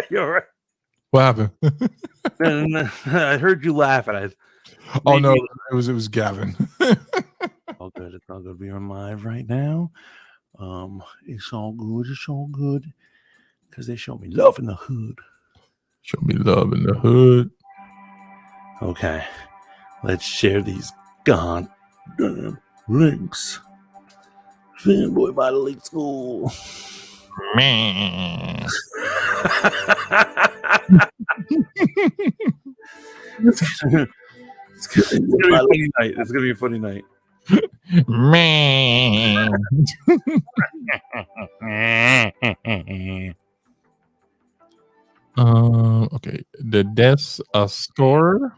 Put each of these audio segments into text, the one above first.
You're right. What happened? I heard you laugh, and Oh no, it was Gavin. all good. It's all good. We are live right now. It's all good. It's all good because they show me love in the hood. Show me love in the hood. Okay, let's share these goddamn links. Fanboy Modeling School. Man. It's gonna be a funny night. It's gonna be a funny night. Man. Okay. The deaths score.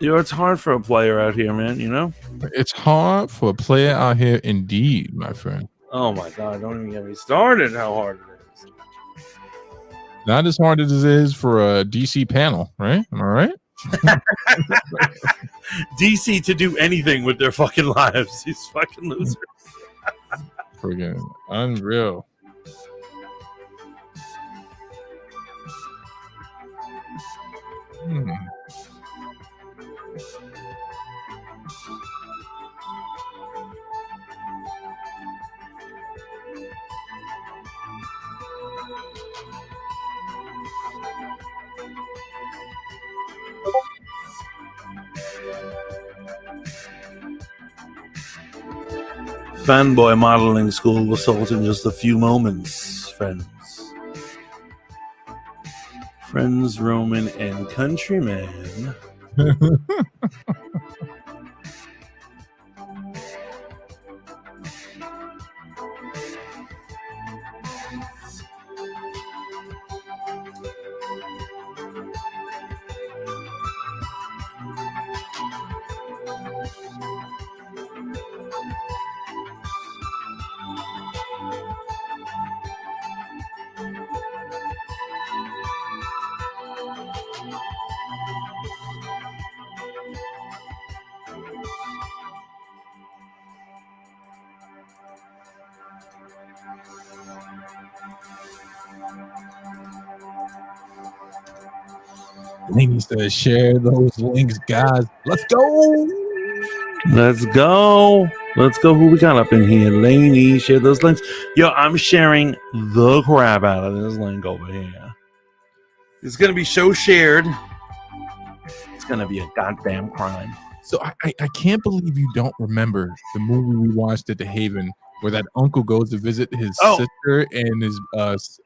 You know, it's hard for a player out here, man. You know, it's hard for a player out here, indeed, my friend. Oh my god! Don't even get me started. How hard it is. Not as hard as it is for a DC panel, right? Am I right? DC to do anything with their fucking lives. These fucking losers. Friggin' unreal. Fanboy Modeling School will start in just a few moments, friends. Friends, Roman, and countrymen. Laney says, share those links, guys. Let's go. Let's go. Let's go. Who we got up in here? Laney, share those links. Yo, I'm sharing the crap out of this link over here. It's going to be so shared. It's going to be a goddamn crime. So I can't believe you don't remember the movie we watched at the Haven where that uncle goes to visit his sister and his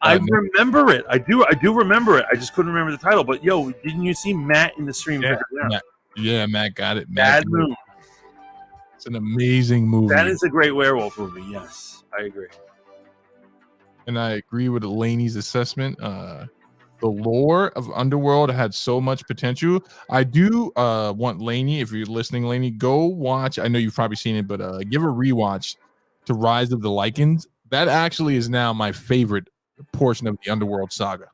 I remember it. I do remember it. I just couldn't remember the title. But yo, didn't you see Matt in the stream? Yeah, Matt got it. Bad Moon. It's an amazing movie. That is a great werewolf movie. Yes, I agree. And I agree with Laney's assessment. The lore of Underworld had so much potential. I do want Laney, if you're listening, Laney, go watch. I know you've probably seen it, but give a rewatch to Rise of the Lycans. That actually is now my favorite portion of the Underworld saga.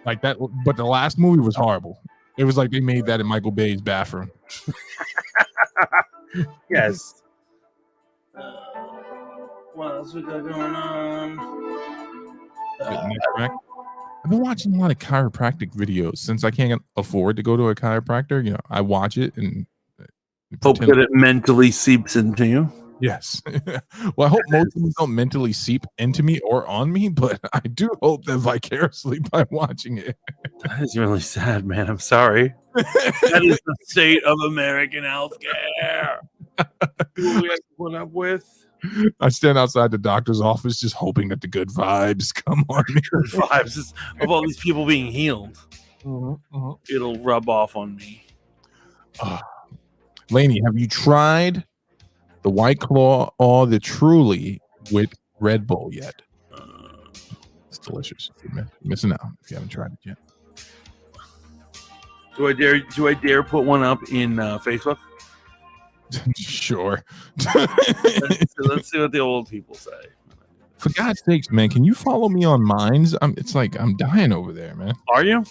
Like that, but the last movie was horrible. It was like they made that in Michael Bay's bathroom. Yes. What else we got going on? I've been watching a lot of chiropractic videos since I can't afford to go to a chiropractor. You know, I watch it and hope that it mentally seeps into you. Yes. Well, I hope most of them don't mentally seep into me or on me, but I do hope that vicariously by watching it. That is really sad, man. I'm sorry. That is the state of American healthcare. We have to put up with. I stand outside the doctor's office just hoping that the good vibes come on me. Good vibes of all these people being healed. It'll rub off on me. Laney, have you tried the White Claw or the Truly with Red Bull yet? It's delicious. You're missing out if you haven't tried it yet. Do I dare put one up in Facebook? Sure. Let's see what the old people say. For God's sakes, man, can you follow me on Minds? It's like I'm dying over there, man. Are you?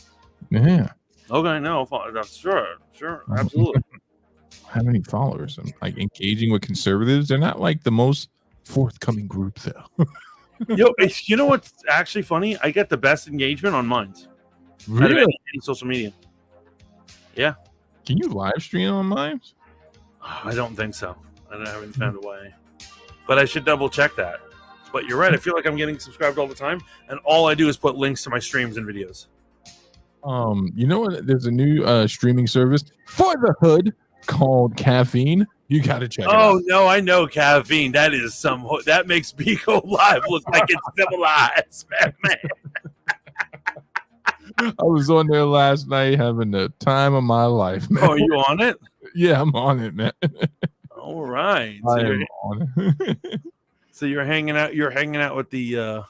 Yeah. Okay, no, sure, absolutely. how many followers? I'm like engaging with conservatives. They're not like the most forthcoming group though. Yo, you know what's actually funny? I get the best engagement on mine. Out of any social media. Yeah. Can you live stream on mine? Oh, I don't think so. I haven't found a way. But I should double check that. But you're right. I feel like I'm getting subscribed all the time, and all I do is put links to my streams and videos. You know what? There's a new streaming service for the hood called Caffeine. You got to check it out. Oh no, I know Caffeine. That is that makes Bigo Live look like it's civilized, man. I was on there last night having the time of my life, man. Oh, you on it? Yeah, I'm on it, man. All right. I am on it. So you're hanging out. You're hanging out with the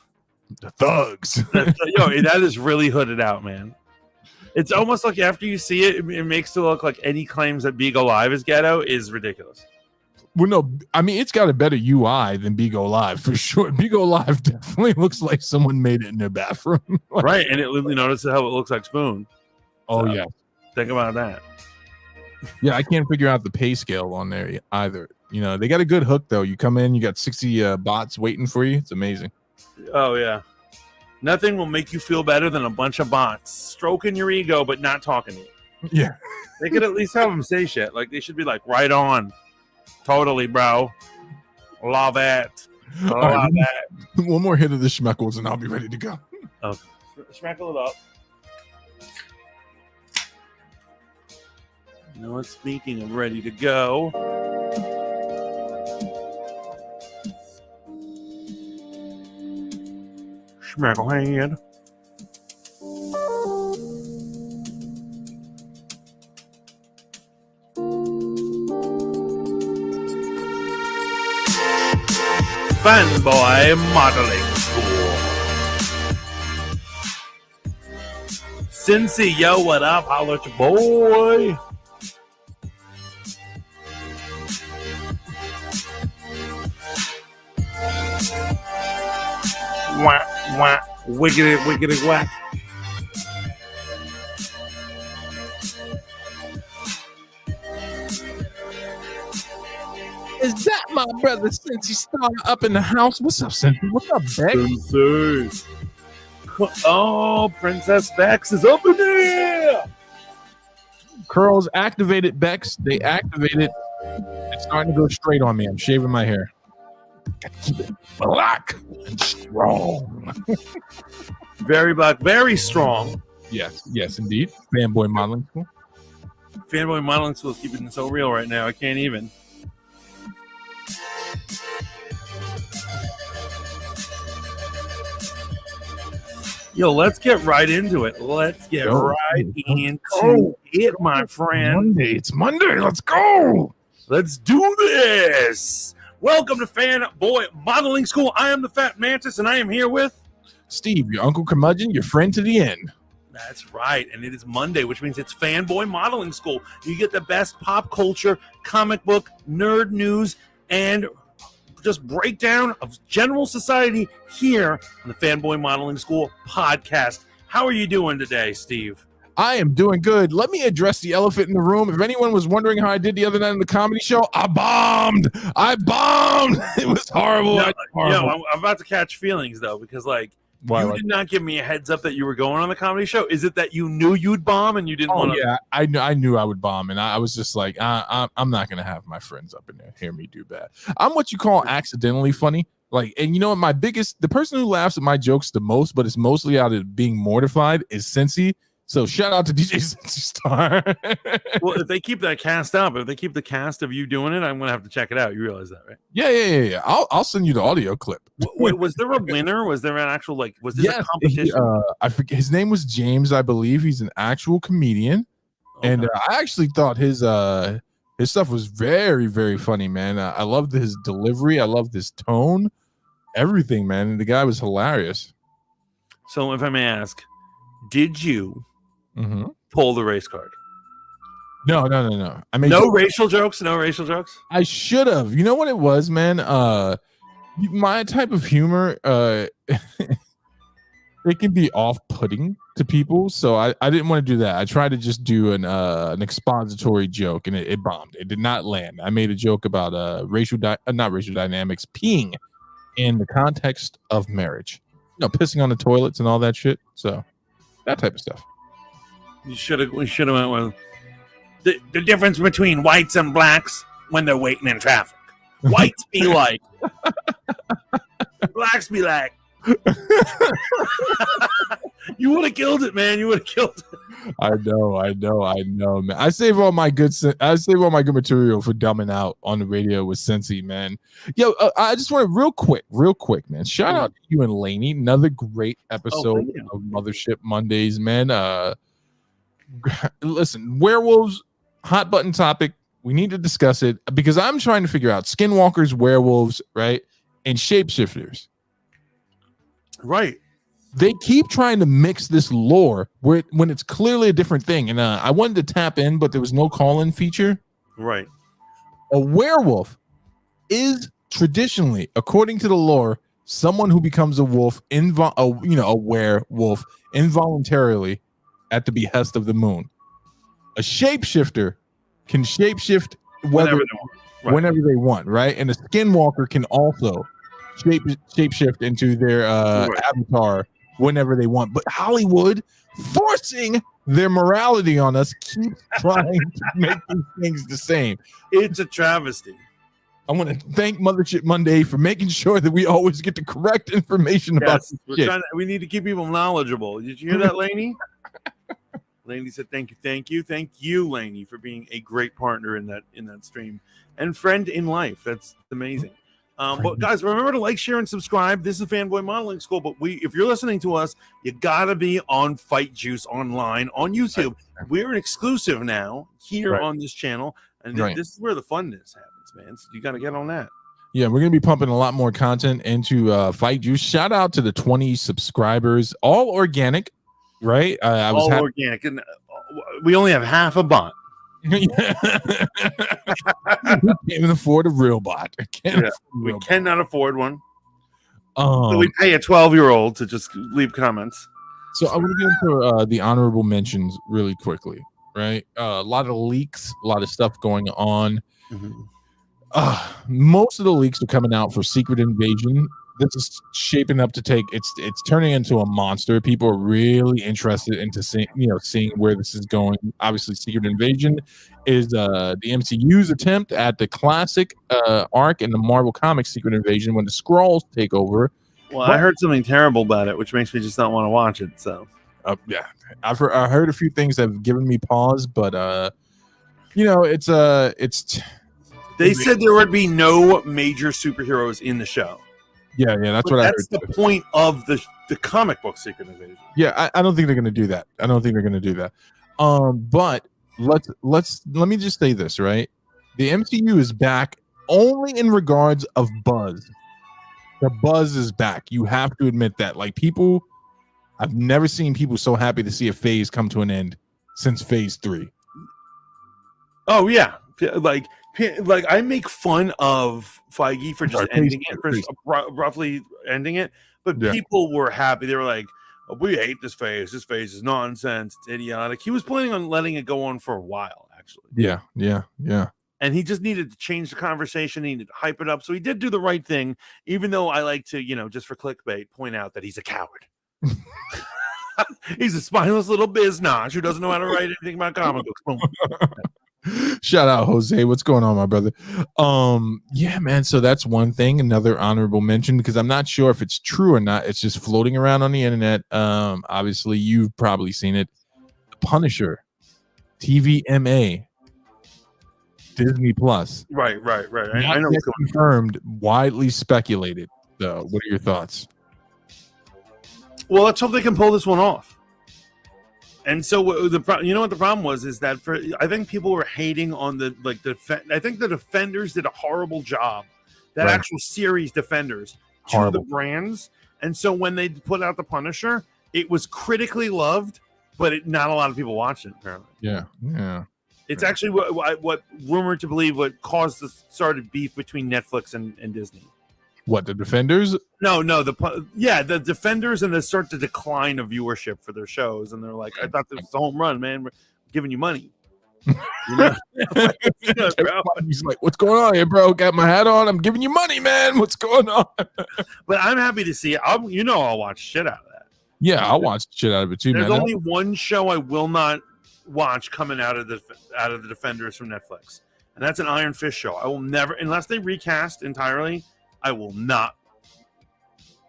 thugs. Yo, that is really hooded out, man. It's almost like after you see it, it makes it look like any claims that Bigo Live is ghetto is ridiculous. Well, no, I mean it's got a better UI than Bigo Live for sure. Bigo Live definitely looks like someone made it in their bathroom, right? And it literally notices how it looks like Spoon. Oh yeah, think about that. Yeah, I can't figure out the pay scale on there either. You know, they got a good hook though. You come in, you got 60 bots waiting for you. It's amazing. Oh yeah, nothing will make you feel better than a bunch of bots stroking your ego but not talking to you. Yeah, they could at least have them say shit. Like they should be like, right on. Totally, bro. Love it. Love that. One more hit of the schmeckles and I'll be ready to go. Okay. Schmeckle it up. You know what? Speaking of ready to go. Schmeckle hand. Fanboy Modeling School. Cincy, yo, what up? Holla at your boy. Wah, wah, wiggity, wiggity, whack. Is that my brother Cincy Star up in the house? What's up, Cincy? What's up, Bex? Oh, Princess Bex is up in there. Curls activated, Bex. They activated. It's starting to go straight on me. I'm shaving my hair. Keep it black and strong. Very black, very strong. Yes, yes, indeed. Fanboy Modeling School. Fanboy Modeling School is keeping it so real right now. I can't even. Yo, let's get right into it. Let's get right into it, my friend. It's Monday. Let's go. Let's do this. Welcome to Fanboy Modeling School. I am the Fat Mantis, and I am here with Steve, your Uncle Curmudgeon, your friend to the end. That's right, and it is Monday, which means it's Fanboy Modeling School. You get the best pop culture, comic book, nerd news, and just breakdown of general society here on the Fanboy Modeling School podcast. How are you doing today, Steve? I am doing good. Let me address the elephant in the room. If anyone was wondering how I did the other night in the comedy show, I bombed. It was horrible. I'm about to catch feelings, though, because, like, you did not give me a heads up that you were going on the comedy show. Is it that you knew you'd bomb and you didn't want to? Yeah, I knew I would bomb, and I was just like, I'm not going to have my friends up in there hear me do bad. I'm what you call accidentally funny. Like, and you know what? The person who laughs at my jokes the most, but it's mostly out of being mortified, is Cincy. So shout out to DJ Cincy Star. Well, if they keep that cast up, if they keep the cast of you doing it, I'm gonna have to check it out. You realize that, right? Yeah. I'll send you the audio clip. Wait, was there a winner? Was there an actual was this a competition? I forget his name was James, I believe. He's an actual comedian, and I actually thought his stuff was very, very funny, man. I loved his delivery. I loved his tone, everything, man. And the guy was hilarious. So, if I may ask, did you pull the race card? No. I mean, no racial jokes. I should have. You know what it was, man? My type of humor. There's it can be off-putting to people, so I didn't want to do that. I tried to just do an expository joke, and it bombed. It did not land. I made a joke about not racial dynamics peeing in the context of marriage, pissing on the toilets and all that shit. So that type of stuff. We should have went with the difference between whites and blacks when they're waiting in traffic. Whites be like, blacks be like. You would have killed it, man. You would have killed it. I know, man. I save all my good material for dumbing out on the radio with Cincy, man. Yo, I just want to real quick, man. Shout out to you and Lainey. Another great episode of Mothership Mondays, man. Listen, werewolves, hot button topic. We need to discuss it because I'm trying to figure out skinwalkers, werewolves, right, and shapeshifters. Right. They keep trying to mix this lore when it's clearly a different thing. And I wanted to tap in, but there was no call-in feature. Right. A werewolf is traditionally, according to the lore, someone who becomes a wolf, a werewolf involuntarily at the behest of the moon. A shapeshifter can shapeshift whenever they want, right? And a skinwalker can also shapeshift into their avatar whenever they want. But Hollywood, forcing their morality on us, keeps trying to make these things the same. It's a travesty. I want to thank Mothership Monday for making sure that we always get the correct information about this shit. We need to keep people knowledgeable. Did you hear that, Lainey? Lainey said, thank you, Lainey, for being a great partner in that stream and friend in life. That's amazing. But guys, remember to like, share, and subscribe. This is Fanboy Modeling School. But if you're listening to us, you gotta be on Fight Juice Online on YouTube. Right. We're an exclusive now here on this channel, and this is where the funness happens, man. So you gotta get on that. Yeah, we're gonna be pumping a lot more content into Fight Juice. Shout out to the 20 subscribers, all organic, right? All organic, and we only have half a bot. We can't even afford a real bot. We cannot afford one. So we pay a 12-year-old to just leave comments. So I want to get into the honorable mentions really quickly, right? A lot of leaks, a lot of stuff going on. Mm-hmm. Most of the leaks are coming out for Secret Invasion. This is shaping up to take it's turning into a monster. People are really interested into seeing where this is going. Obviously, Secret Invasion is the MCU's attempt at the classic arc in the Marvel Comics Secret Invasion when the Skrulls take over. Well, I heard something terrible about it, which makes me just not want to watch it. So yeah, I heard a few things that have given me pause, but it's they said there would be no major superheroes in the show. Yeah, that's what I heard. That's the point of the comic book Secret Invasion. Yeah, I don't think they're going to do that. But let me just say this, right? The MCU is back only in regards of buzz. The buzz is back. You have to admit that. Like, people, I've never seen people so happy to see a phase come to an end since phase 3. Oh yeah, like I make fun of Feige for just ending it, for roughly ending it, but people were happy. They were like, oh, we hate this phase. This phase is nonsense. It's idiotic. He was planning on letting it go on for a while, actually. Yeah. And he just needed to change the conversation. He needed to hype it up. So he did do the right thing, even though I like to, just for clickbait, point out that he's a coward. He's a spineless little biznatch who doesn't know how to write anything about comic books. Boom. Shout out, Jose. What's going on, my brother? Yeah, man. So that's one thing. Another honorable mention, because I'm not sure if it's true or not. It's just floating around on the internet. Obviously, you've probably seen it. The Punisher, TVMA, Disney Plus. Right. I know. Confirmed, widely speculated. What are your thoughts? Well, let's hope they can pull this one off. And so the problem was is that I think people were hating on I think the Defenders did a horrible job. That actual series Defenders to the brands. And so when they put out the Punisher, it was critically loved, but not a lot of people watched it apparently. Yeah. It's actually what rumored to believe what caused the started beef between Netflix and Disney. What, the Defenders? No, the Defenders, and they start to decline of viewership for their shows, and they're like, I thought this was a home run, man. We're giving you money. You know? He's like, what's going on here, bro? Got my hat on. I'm giving you money, man. What's going on? But I'm happy to see it. I'll watch shit out of that. Yeah, I'll watch shit out of it too, There's man. only one show I will not watch coming out of the Defenders from Netflix, and that's an Iron Fist show. I will never, unless they recast entirely, I will not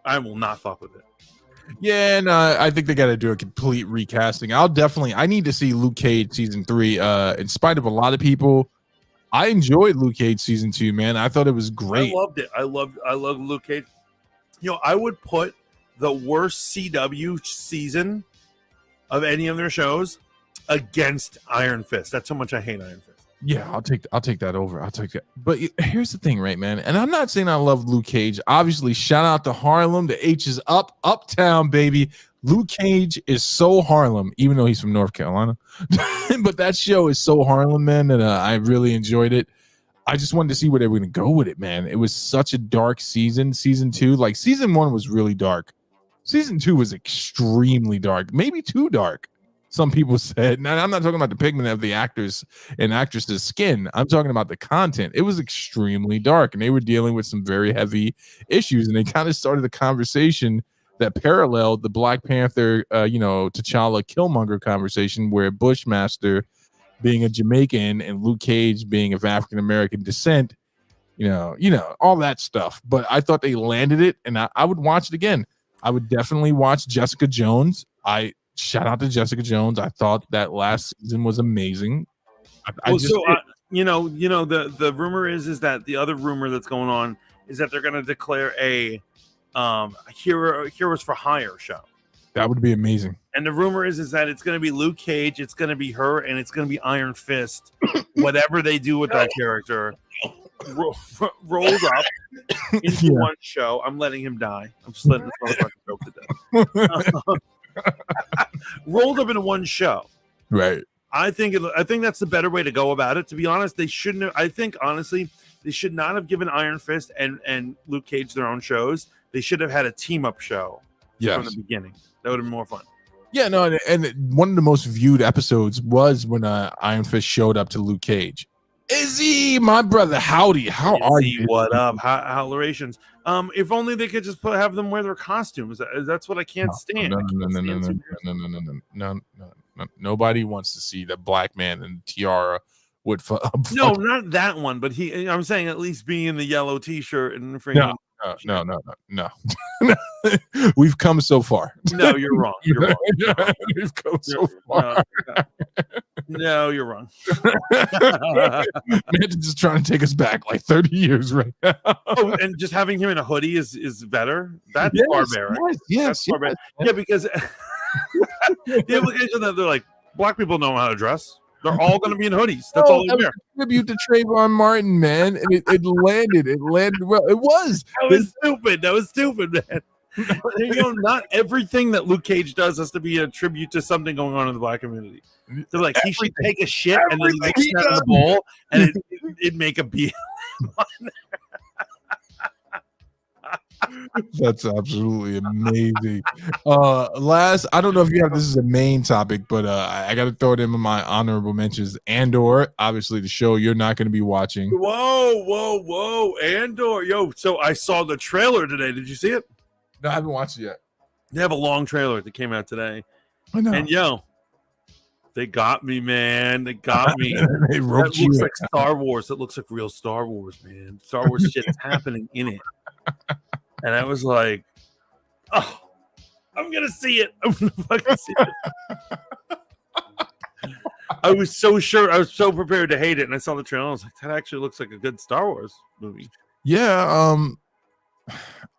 fuck with it. Yeah, and I think they got to do a complete recasting. I need to see Luke Cage season 3. In spite of a lot of people, I enjoyed Luke Cage season 2, man. I thought it was great. I loved it. I love Luke Cage. I would put the worst CW season of any of their shows against Iron Fist. That's how much I hate Iron Fist. Yeah, I'll take that over. I'll take that. But here's the thing, right, man? And I'm not saying I love Luke Cage. Obviously, shout out to Harlem. The H is up, uptown, baby. Luke Cage is so Harlem, even though he's from North Carolina. But that show is so Harlem, man, that I really enjoyed it. I just wanted to see where they were going to go with it, man. It was such a dark season. Season 2, like season 1 was really dark. Season 2 was extremely dark, maybe too dark. Some people said. Now, I'm not talking about the pigment of the actors and actresses' skin. I'm talking about the content. It was extremely dark, and they were dealing with some very heavy issues. And they kind of started a conversation that paralleled the Black Panther, T'Challa Killmonger conversation, where Bushmaster, being a Jamaican, and Luke Cage being of African American descent, all that stuff. But I thought they landed it, and I would watch it again. I would definitely watch Jessica Jones. Shout out to Jessica Jones. I thought that last season was amazing. The rumor is that the other rumor that's going on is that they're going to declare a Heroes for Hire show. That would be amazing. And the rumor is that it's going to be Luke Cage, it's going to be her, and it's going to be Iron Fist. Whatever they do with that character rolls up into one show. I'm letting him die. I'm just letting this motherfucker joke to death. Rolled up into one show, right? I think that's the better way to go about it. To be honest, they shouldn't have. I think honestly, they should not have given Iron Fist and Luke Cage their own shows. They should have had a team up show from the beginning. That would have been more fun. Yeah, no, and one of the most viewed episodes was when Iron Fist showed up to Luke Cage. Izzy, my brother, howdy, how are you? What up? Howlerations. If only they could just have them wear their costumes. That's what I can't stand. No. Nobody wants to see the black man in tiara with. No, not that one. But I'm saying at least be in the yellow T-shirt and freaking. No. We've come so far. No, you're wrong. You're wrong. We've come so far. No, you're wrong. Man's just trying to take us back like 30 years right now. Oh, and just having him in a hoodie is better. That's barbaric. Yes. Barbaric. Yeah, because the implication that they're like, black people know how to dress. They're all going to be in hoodies. That's all they wear. Tribute to Trayvon Martin, man. And it landed. It landed well. It was. That was stupid, man. Not everything that Luke Cage does has to be a tribute to something going on in the black community. They're like, he should take a shit and then mix that in the bowl and it'd make a beer. That's absolutely amazing. I don't know if you have this is a main topic, but I got to throw it in my honorable mentions. Andor, obviously the show you're not going to be watching. Whoa, Andor, yo! So I saw the trailer today. Did you see it? No, I haven't watched it yet. They have a long trailer that came out today. I know. And they got me, man. They got me. They roped you. Looks like Star Wars. It looks like real Star Wars, man. Star Wars shit is happening in it. And I was like, oh, I'm going to see it. I'm going to fucking see it. I was so sure. I was so prepared to hate it. And I saw the trailer. I was like, that actually looks like a good Star Wars movie. Yeah.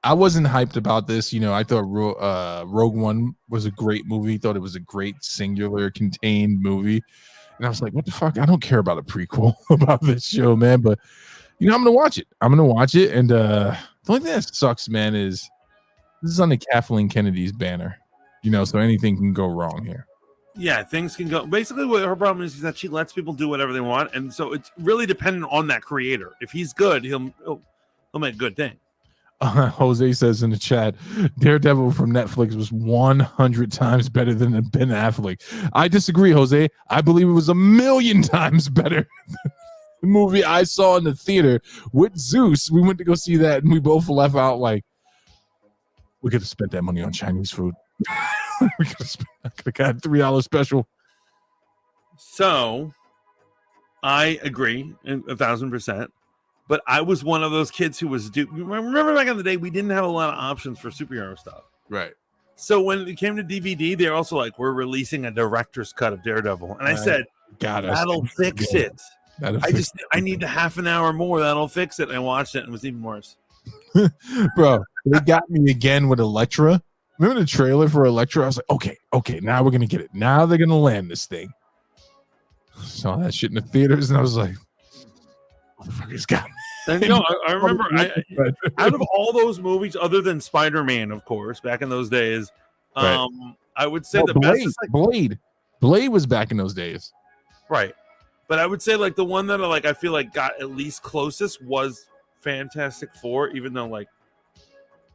I wasn't hyped about this. I thought Rogue One was a great movie. Thought it was a great singular contained movie. And I was like, what the fuck? I don't care about a prequel about this show, man. But, I'm going to watch it. And the only thing that sucks, man, is this is on the Kathleen Kennedy's banner. So anything can go wrong here. Yeah, things can go. Basically, what her problem is that she lets people do whatever they want. And so it's really dependent on that creator. If he's good, he'll make a good thing. Jose says in the chat, Daredevil from Netflix was 100 times better than Ben Affleck. I disagree, Jose. I believe it was 1,000,000 times better. The movie I saw in the theater with Zeus. We went to go see that, and we both left out like, we could have spent that money on Chinese food. We could have got a $3 special. So, I agree 1,000%. But I was one of those kids who was remember back in the day, we didn't have a lot of options for superhero stuff. Right. So when it came to DVD, they're also like, we're releasing a director's cut of Daredevil. And I said, that'll fix it. I need a half an hour more. That'll fix it. And I watched it and it was even worse. Bro, they got me again with Elektra. Remember the trailer for Elektra? I was like, okay, now we're going to get it. Now they're going to land this thing. Saw that shit in the theaters and I was like, motherfuckers got me. No, I remember out of all those movies, other than Spider-Man, of course, back in those days, I would say the Blade, best is like Blade was back in those days. Right. But I would say like the one that I feel like got at least closest was Fantastic Four, even though like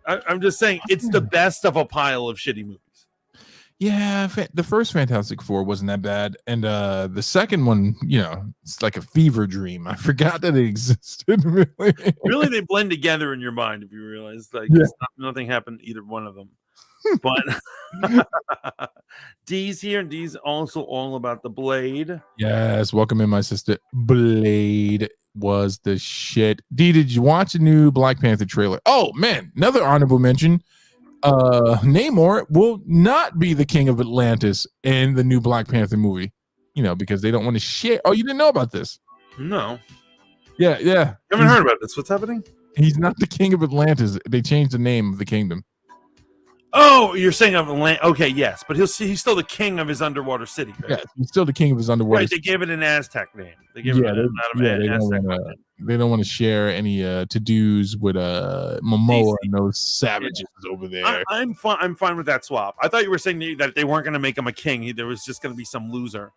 I'm just saying it's the best of a pile of shitty movies. Yeah, the first Fantastic Four wasn't that bad, and the second one, it's like a fever dream. I forgot that it existed. Really, they blend together in your mind if you realize nothing happened to either one of them. But D's here, and D's also all about the Blade. Yes, welcome in, my sister. Blade was the shit. D, did you watch the new Black Panther trailer? Oh man, another honorable mention. Namor will not be the king of Atlantis in the new Black Panther movie, because they don't want to share. Oh, you didn't know about this? No. Yeah. You haven't heard about this. What's happening? He's not the king of Atlantis. They changed the name of the kingdom. Oh, you're saying of Atlantis. Okay, yes, but he's still the king of his underwater city. Right? Yeah, he's still the king of his underwater city. They gave it an Aztec name. They gave it Aztec name. They don't want to share any to-dos with Momoa and those savages over there. I'm fine with that swap. I thought you were saying that they weren't going to make him a king. There was just going to be some loser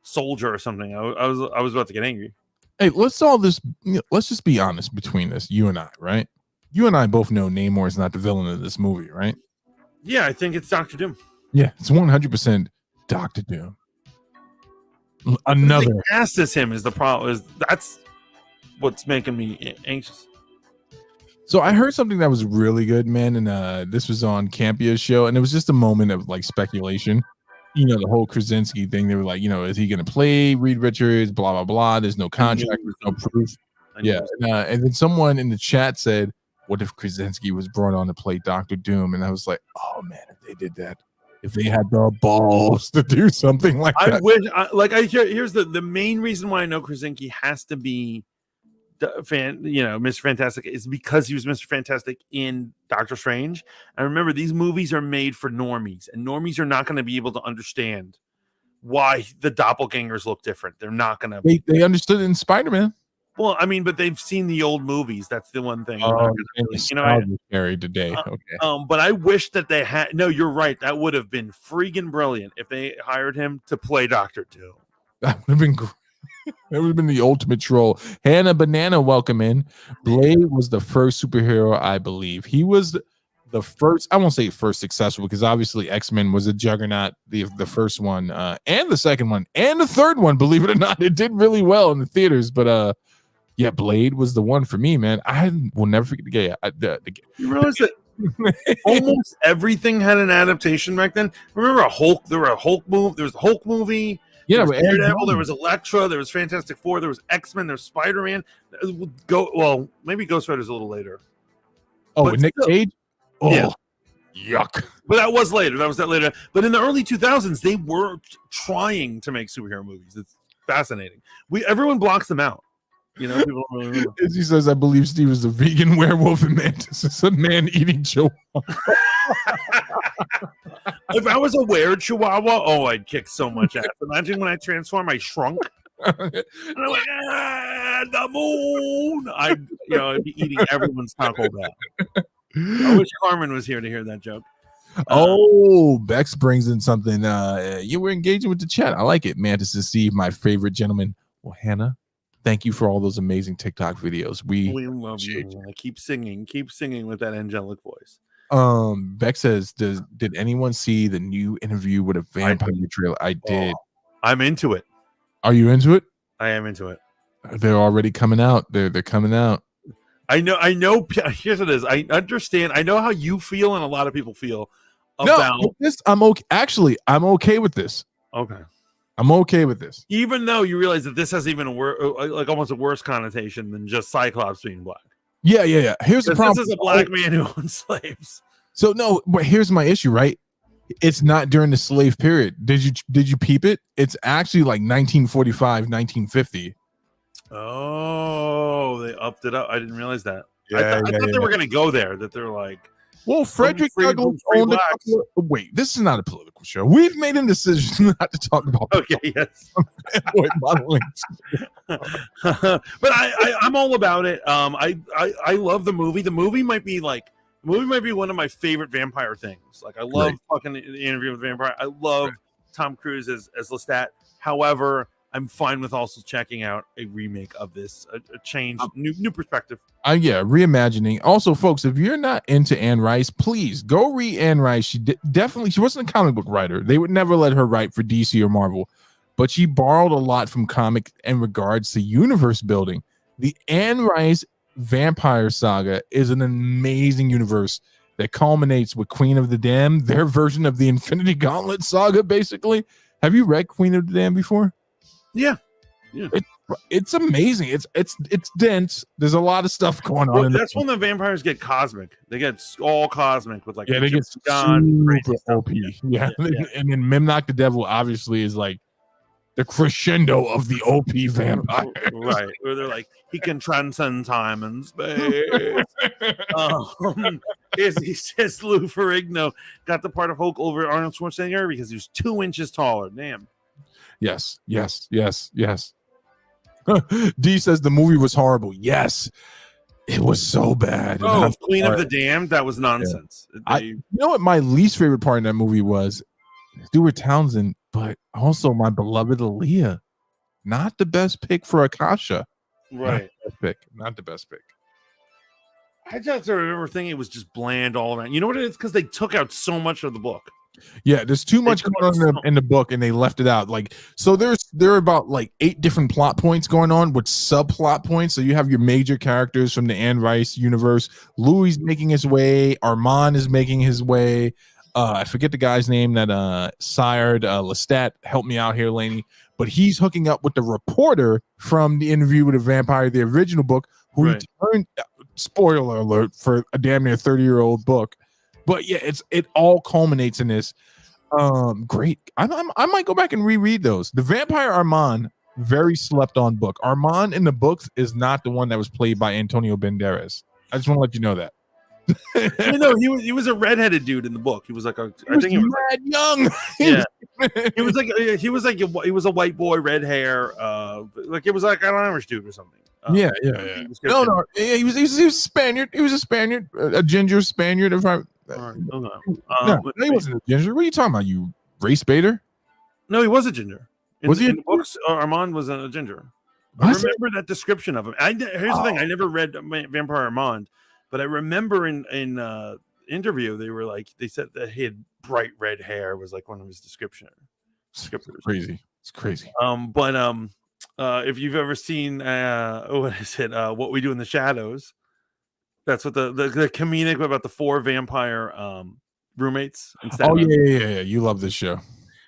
soldier or something. I was about to get angry. Hey, let's just be honest between us, you and I, right? You and I both know Namor is not the villain of this movie, right? Yeah, I think it's Dr. Doom. Yeah, it's 100% Dr. Doom. Another cast as him is the problem. That's what's making me anxious. So I heard something that was really good, man, and this was on Campia's show, and it was just a moment of like speculation. The whole Krasinski thing. They were like, is he going to play Reed Richards? Blah blah blah. There's no contract. There's no proof. Yeah, and then someone in the chat said, what if Krasinski was brought on to play Dr. Doom? And I was like, oh man, if they did that, if they had the balls to do something like that. Here's the main reason why I know Krasinski has to be Mr. Fantastic is because he was Mr. Fantastic in Doctor Strange. And remember, these movies are made for normies, and normies are not going to be able to understand why the doppelgangers look different. They're not going to. They understood it in Spider-Man. Well, I mean, but they've seen the old movies. That's the one thing. Carried today. Okay. But I wish that they had. No, you're right. That would have been freaking brilliant if they hired him to play Dr. Doom. That would have been great. That would have been the ultimate troll. Hannah Banana, welcome in. Blade was the first superhero, I believe. He was the first. I won't say first successful because obviously X-Men was a juggernaut. The first one, and the second one, and the third one. Believe it or not, it did really well in the theaters. But yeah, Blade was the one for me, man. I will never forget the game. You realize that almost everything had an adaptation back then. Remember Hulk? There were a Hulk movie. There was a Hulk movie. Yeah, there was Daredevil, there was Elektra, there was Fantastic Four, there was X-Men, there was Spider-Man. Maybe Ghost Rider's a little later. Oh, with Nick Cage? Oh, yeah. Yuck. But that was later. But in the early 2000s, they were trying to make superhero movies. It's fascinating. Everyone blocks them out. People don't really remember. As he says, I believe Steve is a vegan werewolf and Mantis is a man-eating chihuahua. If I was a weird chihuahua, I'd kick so much ass. Imagine when I transform, I shrunk. And I'm like, the moon. I'd be eating everyone's Taco Bell. I wish Carmen was here to hear that joke. Bex brings in something. You were engaging with the chat. I like it. Mantis and Steve, my favorite gentleman. Well, Hannah, Thank you for all those amazing TikTok videos. We love you. Keep singing with that angelic voice. Beck says, did anyone see the new Interview with a Vampire trailer? I did. I'm into it. Are you into it? I am into it. They're already coming out. They're coming out. I know. Here's what it is. I understand. I know how you feel and a lot of people feel about this. I'm okay. Actually, I'm okay with this. Okay. I'm okay with this. Even though you realize that this has even like almost a worse connotation than just Cyclops being black. Yeah. Here's the problem. This is a black man who owns slaves. So no, but here's my issue, right? It's not during the slave period. Did you peep it? It's actually like 1945, 1950. Oh, they upped it up. I didn't realize that. Yeah, I thought they were going to go there. That they're like, well, Frederick Douglass owned a couple of, wait, this is not a political show. We've made a decision not to talk about. Okay, yes. Modeling. But I'm all about it. I love the movie. The movie might be one of my favorite vampire things. Like I love fucking the Interview with Vampire. I love Tom Cruise as Lestat. However, I'm fine with also checking out a remake of this, a change, new perspective. Reimagining. Also, folks, if you're not into Anne Rice, please go read Anne Rice. She wasn't a comic book writer. They would never let her write for DC or Marvel, but she borrowed a lot from comic in regards to universe building. The Anne Rice Vampire Saga is an amazing universe that culminates with Queen of the Damned, their version of the Infinity Gauntlet saga, basically. Have you read Queen of the Damned before? Yeah. It's amazing. It's dense. There's a lot of stuff going on. That's when the vampires get cosmic. They get all cosmic with like they get super OP. Yeah. And then Mimnock the Devil obviously is like the crescendo of the OP vampire. Right. Where they're like, he can transcend time and space. He says Lou Ferrigno got the part of Hulk over Arnold Schwarzenegger because he was 2 inches taller. Damn. Yes. D says the movie was horrible. Yes, it was so bad. Queen of the Damned, that was nonsense. Yeah. You know what my least favorite part in that movie was? Stuart Townsend, but also my beloved Aaliyah. Not the best pick for Akasha. Right. Not the best pick. I just remember thinking it was just bland all around. You know what it is? Because they took out so much of the book. Yeah, there's too much going on in the book, and they left it out. Like, so there are about like 8 different plot points going on with subplot points. So you have your major characters from the Anne Rice universe. Louis making his way. Armand is making his way. I forget the guy's name that sired Lestat. Help me out here, Lainey. But he's hooking up with the reporter from the Interview with a Vampire, the original book, who turned. Spoiler alert for a damn near 30-year-old book. But yeah, it all culminates in this. Great. I might go back and reread those. The Vampire Armand, very slept on book. Armand in the books is not the one that was played by Antonio Banderas. I just want to let you know that. No, he was a redheaded dude in the book. He was like I think he was mad young. Yeah, he was a white boy, red hair. Like it was like an Irish dude or something. Yeah. No. He was Spaniard. He was a Spaniard, a ginger Spaniard. If I. No, he wasn't a ginger. What are you talking about? You race baiter? No, he was a ginger. In the books, Armand was a ginger. I remember that description of him. Here's the thing: I never read Vampire Armand, but I remember in interview they said that he had bright red hair was like one of his descriptors. It's crazy. If you've ever seen what is it? What We Do in the Shadows. That's what the comedic about the 4 vampire roommates. Oh yeah. You love this show.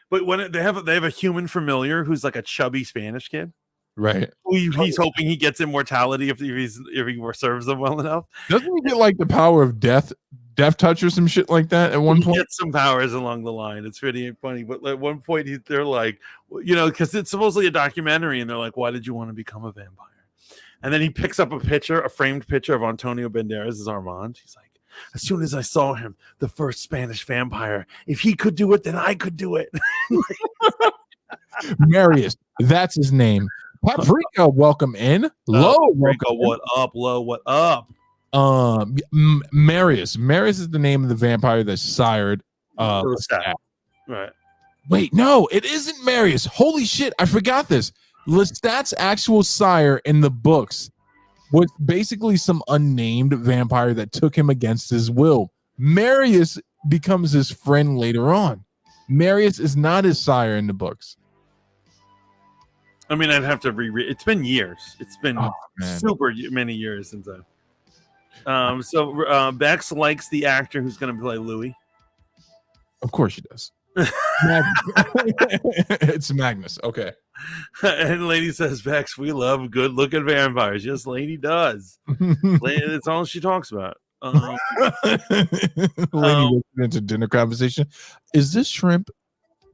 But when they have a human familiar who's like a chubby Spanish kid, right? He's hoping he gets immortality if he serves them well enough. Doesn't he get like the power of death touch or some shit like that at one point? He gets some powers along the line. It's pretty funny. But at one point they're like, because it's supposedly a documentary, and they're like, "Why did you want to become a vampire?" And then he picks up a framed picture of Antonio Banderas as Armand. He's like, as soon as I saw him, the first Spanish vampire, if he could do it, then I could do it. Marius, that's his name. Paprika, welcome in. Lo, welcome. What up, Lo? What up? Marius is the name of the vampire that sired Lestat. Right. Wait, no, it isn't Marius. Holy shit, I forgot this. Lestat's actual sire in the books was basically some unnamed vampire that took him against his will. Marius becomes his friend later on. Marius is not his sire in the books. I mean, I'd have to reread. It's been years. It's been super many years since I. So Bex likes the actor who's going to play Louis. Of course she does. It's Magnus. Okay. And Lady says, Bex, we love good-looking vampires. Yes, Lady does. That's all she talks about. Lady into dinner conversation. Is this shrimp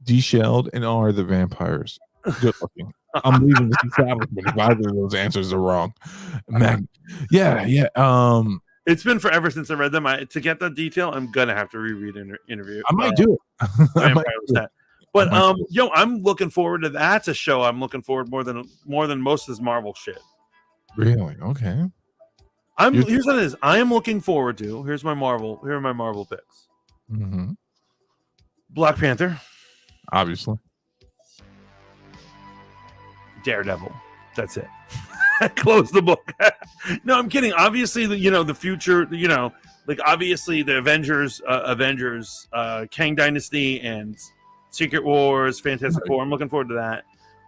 deshelled and are the vampires good looking? I'm leaving this establishment if either of those answers are wrong. Yeah. It's been forever since I read them. To get that detail, I'm gonna have to reread an interview. I might do it. But I'm looking forward to that. That's a show I'm looking forward more than most of this Marvel shit. Really? Okay. Here's what it is. I am looking forward to. Here are my Marvel picks. Mm-hmm. Black Panther, obviously. Daredevil. That's it. Close the book. No, I'm kidding. Obviously, the future. Like obviously the Avengers, Kang Dynasty, and Secret Wars, Fantastic Four. I'm looking forward to that.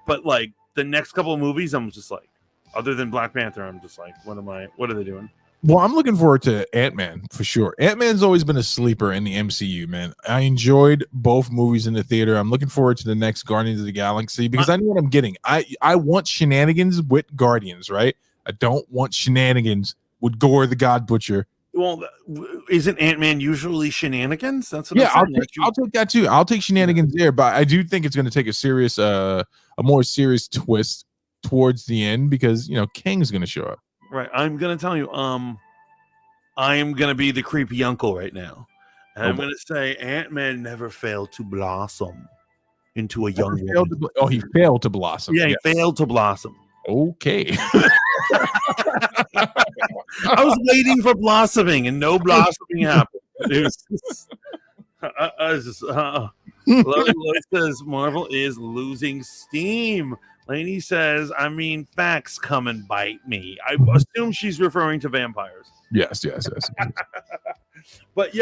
But like the next couple of movies, I'm just like, other than Black Panther, I'm just like, what are they doing? Well, I'm looking forward to Ant-Man for sure. Ant-Man's always been a sleeper in the MCU, man. I enjoyed both movies in the theater. I'm looking forward to the next Guardians of the Galaxy because I know what I'm getting. I want shenanigans with Guardians, right? I don't want shenanigans with Gore the God Butcher. Well, isn't Ant-Man usually shenanigans? That's what I'll take that too. I'll take shenanigans there, but I do think it's going to take a more serious twist towards the end because Kang's going to show up. Right. I'm going to tell you, I am going to be the creepy uncle right now. And I'm going to say Ant-Man never failed to blossom into a young woman. He failed to blossom. Yeah, he failed to blossom. Okay. I was waiting for blossoming and no blossoming happened. It was just, Lloyd says Marvel is losing steam. Lainey says, I mean, facts come and bite me. I assume she's referring to vampires. Yes. But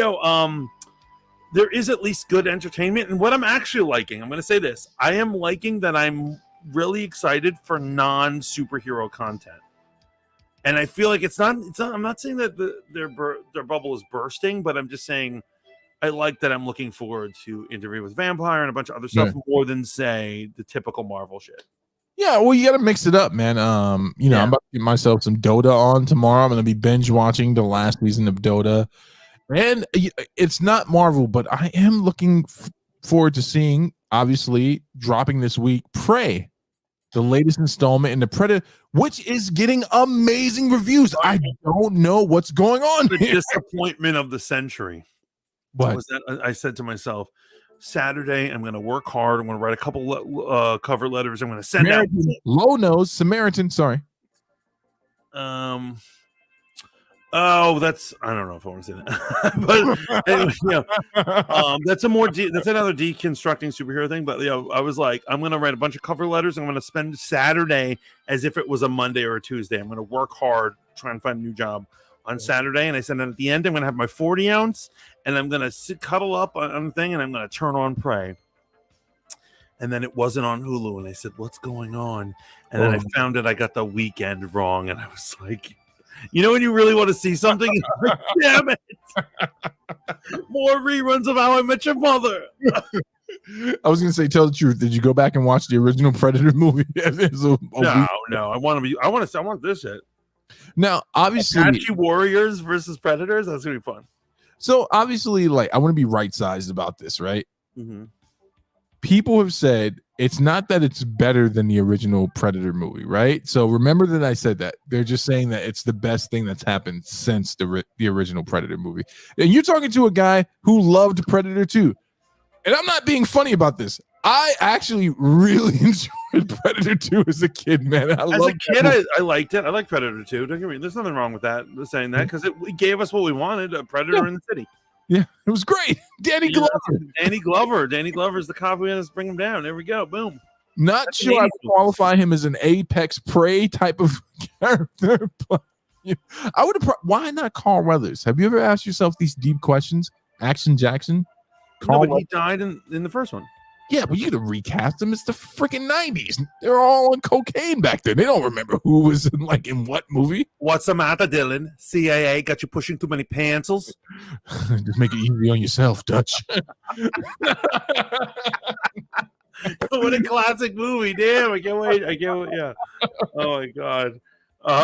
there is at least good entertainment. And what I'm actually liking, I'm going to say this. I am liking that I'm really excited for non-superhero content. And I feel like it's not I'm not saying that their bubble is bursting, but I'm just saying I like that I'm looking forward to Interview with Vampire and a bunch of other stuff more than, say, the typical Marvel shit. Yeah, well, you got to mix it up, man. I'm about to get myself some Dota on tomorrow. I'm going to be binge watching the last season of Dota. And it's not Marvel, but I am looking forward to seeing, obviously, dropping this week, Prey, the latest installment in the Predator, which is getting amazing reviews. I don't know what's going on. The disappointment of the century. What? I said to myself, Saturday, I'm going to work hard. I'm going to write a couple cover letters. I'm going to send out low nose Samaritan. Sorry. That's I don't know if I want to say that, but anyway, that's another deconstructing superhero thing. But I was like, I'm going to write a bunch of cover letters. I'm going to spend Saturday as if it was a Monday or a Tuesday. I'm going to work hard, try and find a new job on Saturday, and I said at the end I'm going to have my 40 ounce and I'm going to cuddle up on the thing and I'm going to turn on Prey. And then it wasn't on Hulu and I said, what's going on? And then I found it. I got the weekend wrong and I was like, when you really want to see something, damn it, more reruns of How I Met Your Mother. I was going to say, tell the truth. Did you go back and watch the original Predator movie? No. I want this shit. Now, obviously, Apache Warriors versus Predators. That's gonna be fun. So obviously, like, I want to be right-sized about this, right? Mm-hmm. People have said it's not that it's better than the original Predator movie, right? So remember that I said that. They're just saying that it's the best thing that's happened since the original Predator movie. And you're talking to a guy who loved Predator 2. And I'm not being funny about this. I actually really enjoyed Predator 2 as a kid, man. I liked it. I like Predator 2. Don't get me. There's nothing wrong with that. Saying that because it gave us what we wanted: a Predator in the city. Yeah, it was great. Danny Glover. Danny Glover is the cop who has to bring him down. There we go. Boom. Not sure I would qualify him as an apex prey type of character, but I would have. Why not Carl Weathers? Have you ever asked yourself these deep questions? Action Jackson? No, but he died in the first one. Yeah, but you could have recast him. It's the freaking 90s. They're all on cocaine back then. They don't remember who was in what movie. What's the matter, Dylan? CIA got you pushing too many pencils? Just make it easy on yourself, Dutch. What a classic movie. Damn, I can't wait. Yeah. Oh, my God.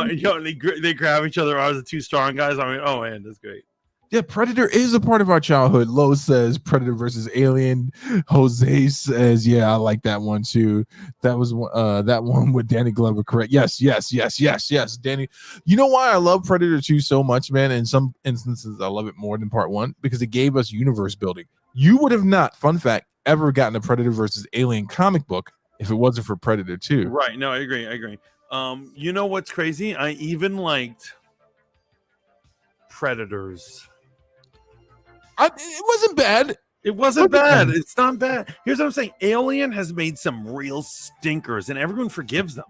They grab each other as the two strong guys. I mean, oh, man, that's great. Yeah, Predator is a part of our childhood. Lowe says Predator versus Alien. Jose says, yeah, I like that one too. That was that one with Danny Glover, correct? Yes. Danny. You know why I love Predator 2 so much, man? In some instances, I love it more than part 1 because it gave us universe building. You would have not, fun fact, ever gotten a Predator versus Alien comic book if it wasn't for Predator 2. Right. No, I agree. You know what's crazy? I even liked Predators. It wasn't bad. It wasn't bad. It's not bad. Here's what I'm saying. Alien has made some real stinkers, and everyone forgives them.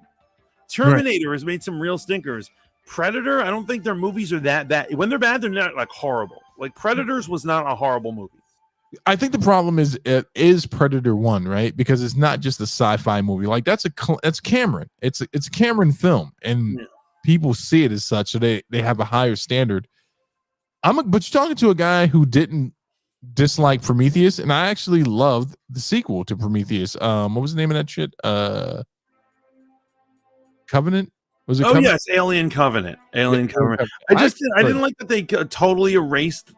Terminator has made some real stinkers. Predator, I don't think their movies are that bad. When they're bad, they're not like horrible. Like Predators was not a horrible movie. I think the problem is it is Predator 1, right? Because it's not just a sci-fi movie. Like that's Cameron. It's a Cameron film, and people see it as such. So they have a higher standard. But you're talking to a guy who didn't dislike Prometheus, and I actually loved the sequel to Prometheus. What was the name of that shit? Covenant? Was it? Covenant? Yes, Alien Covenant. Alien Covenant. I didn't like that they totally erased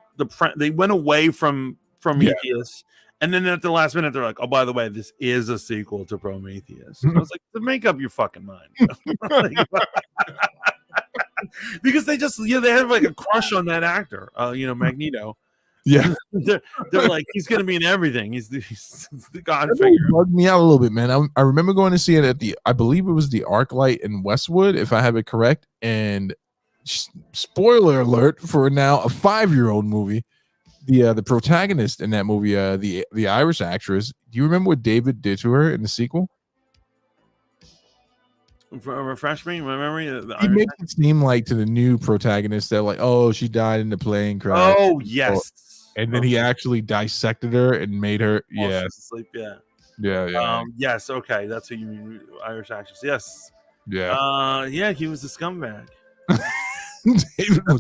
they went away from Prometheus, and then at the last minute they're like, "Oh, by the way, this is a sequel to Prometheus." I was like, "Make up your fucking mind." Because they have like a crush on that actor, Magneto. Yeah, they're like, he's gonna be in everything. He's the god figure. Bugged me out a little bit, man. I remember going to see it at I believe it was the ArcLight in Westwood, if I have it correct. And spoiler alert for now, a 5-year-old movie. The protagonist in that movie, the Irish actress. Do you remember what David did to her in the sequel? Refresh me, my memory. He makes it seem like to the new protagonist that like, oh, she died in the plane crash. Oh yes, and then he actually dissected her and made her. Sleep. Yeah. Yes. Okay, that's who you mean, Irish actress. Yes. Yeah. Yeah, he was a scumbag.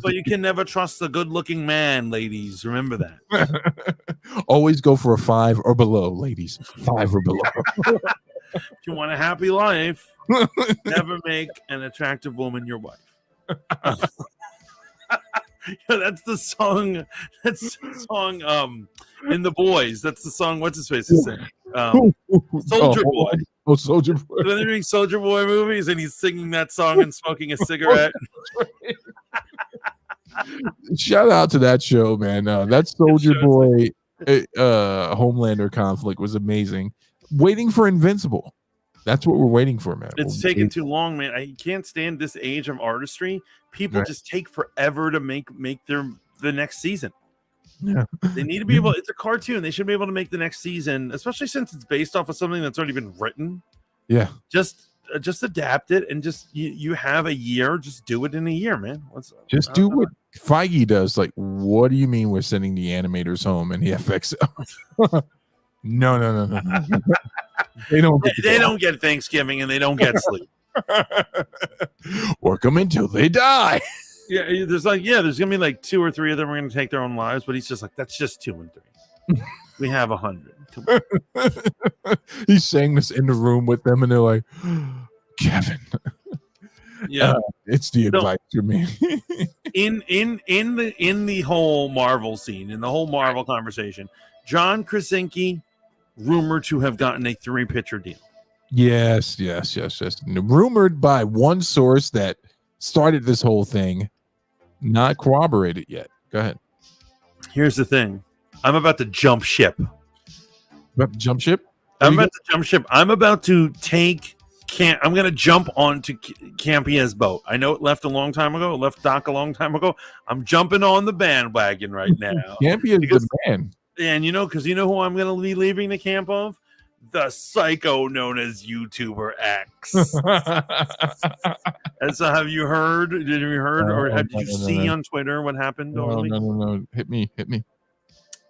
But you can never trust a good-looking man, ladies. Remember that. Always go for a 5 or below, ladies. 5 or below. If you want a happy life, never make an attractive woman your wife. That's the song. That's the song. In The Boys. That's the song. What's his face is saying? Soldier Boy. Oh, Soldier Boy. When they're doing Soldier Boy movies, and he's singing that song and smoking a cigarette. Shout out to that show, man. That Soldier Boy Homelander conflict was amazing. Waiting for Invincible. That's what we're waiting for, man. It's taking too long, man. I can't stand this age of artistry. People just take forever to make the next season. Yeah, they need to be able. It's a cartoon. They should be able to make the next season, especially since it's based off of something that's already been written. Yeah, just adapt it and just you have a year. Just do it in a year, man. Just do what Feige does. Like, what do you mean we're sending the animators home and the FX? No. They don't get Thanksgiving and they don't get sleep. Work them until they die. Yeah, there's gonna be like 2 or 3 of them are gonna take their own lives, but he's just like, that's just 2 and 3. We have 100. He's saying this in the room with them, and they're like, Kevin. Yeah, it's the advice for me. in the whole Marvel scene, in the whole Marvel conversation, John Krasinski rumored to have gotten a 3-pitcher deal. Yes. Rumored by one source that started this whole thing, not corroborated yet. Go ahead. Here's the thing. I'm about to jump ship. Jump ship? I'm about to jump ship. I'm about to I'm going to jump onto Campia's boat. I know it left a long time ago. It left dock a long time ago. I'm jumping on the bandwagon right now. Campia's the man. And because you know who I'm going to be leaving the camp of? the psycho known as YouTuber X. And so, have you heard? Did you heard, or did you see on Twitter what happened? No. Hit me.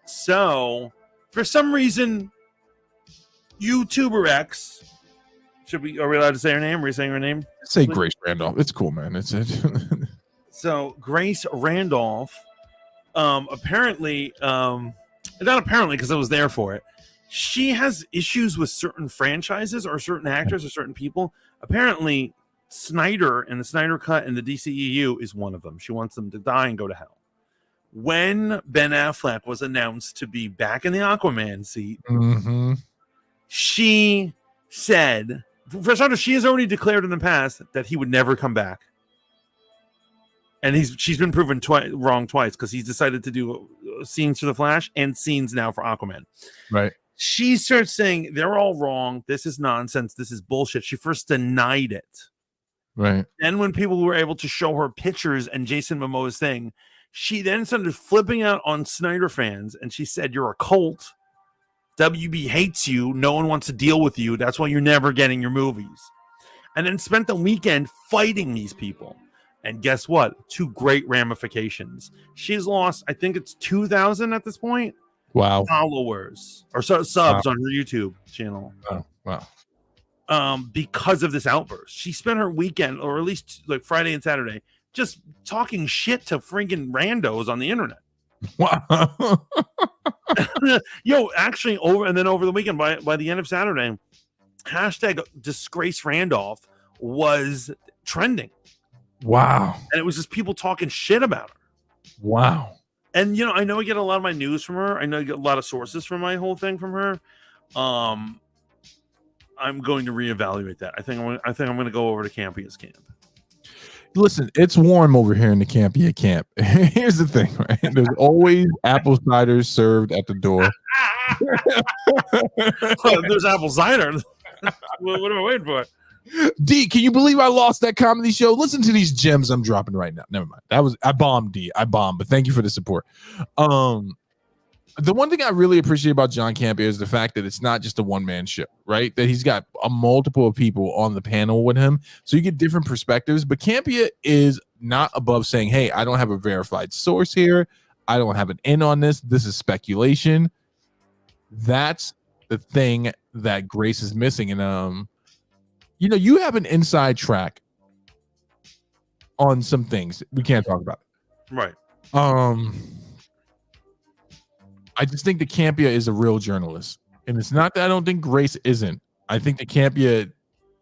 So, for some reason, YouTuber X. Are we allowed to say her name? Are we saying her name? Say Grace Randolph. It's cool, man. It's it. So Grace Randolph, apparently, not apparently because I was there for it. She has issues with certain franchises or certain actors or certain people. Apparently, Snyder and the Snyder Cut and the DCEU is one of them. She wants them to die and go to hell. When Ben Affleck was announced to be back in the Aquaman seat, she said, for starters, she has already declared in the past that he would never come back. And she's been proven wrong twice because he's decided to do scenes for The Flash and scenes now for Aquaman. Right. She starts saying, they're all wrong. This is nonsense. This is bullshit. She first denied it. Right. Then when people were able to show her pictures and Jason Momoa's thing, she then started flipping out on Snyder fans. And she said, you're a cult. WB hates you. No one wants to deal with you. That's why you're never getting your movies. And then spent the weekend fighting these people. And guess what? 2 great ramifications. She's lost, I think it's 2,000 at this point. Wow. Followers or subs on her YouTube channel. Wow. Because of this outburst. She spent her weekend, or at least like Friday and Saturday, just talking shit to freaking randos on the internet. Wow. Yo, actually, over the weekend, by the end of Saturday, hashtag disgrace Randolph was trending. Wow. And it was just people talking shit about her. Wow. And I know I get a lot of my news from her. I know I get a lot of sources from my whole thing from her. I'm going to reevaluate that. I think I'm going to go over to Campia's camp. Listen, it's warm over here in the Campia camp. Here's the thing, right? There's always apple cider served at the door. There's apple cider. What am I waiting for? D, can you believe I lost that comedy show? Listen to these gems I'm dropping right now. Never mind. I bombed, D. I bombed, but thank you for the support. The one thing I really appreciate about John Campia is the fact that it's not just a one-man show, right? That he's got a multiple of people on the panel with him, so you get different perspectives. But Campia is not above saying, hey, I don't have a verified source here. I don't have an in on this. This is speculation. That's the thing that Grace is missing. And you have an inside track on some things we can't talk about. Right. I just think that Campia is a real journalist. And it's not that I don't think Grace isn't. I think that Campia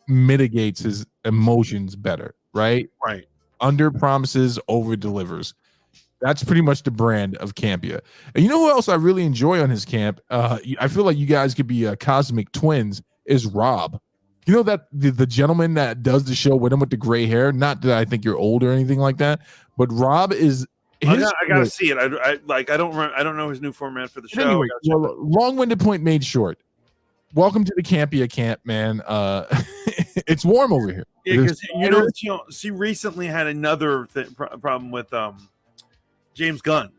mitigates his emotions better, right? Right. Under promises, over delivers. That's pretty much the brand of Campia. And you know who else I really enjoy on his camp? I feel like you guys could be cosmic twins, is Rob. You know that the gentleman that does the show with him with the gray hair? Not that I think you're old or anything like that, but Rob is. I gotta see it. I don't know his new format for the show. Anyway, long-winded point made short. Welcome to the Campia camp, man. It's warm over here. Yeah, because she recently had another problem with James Gunn.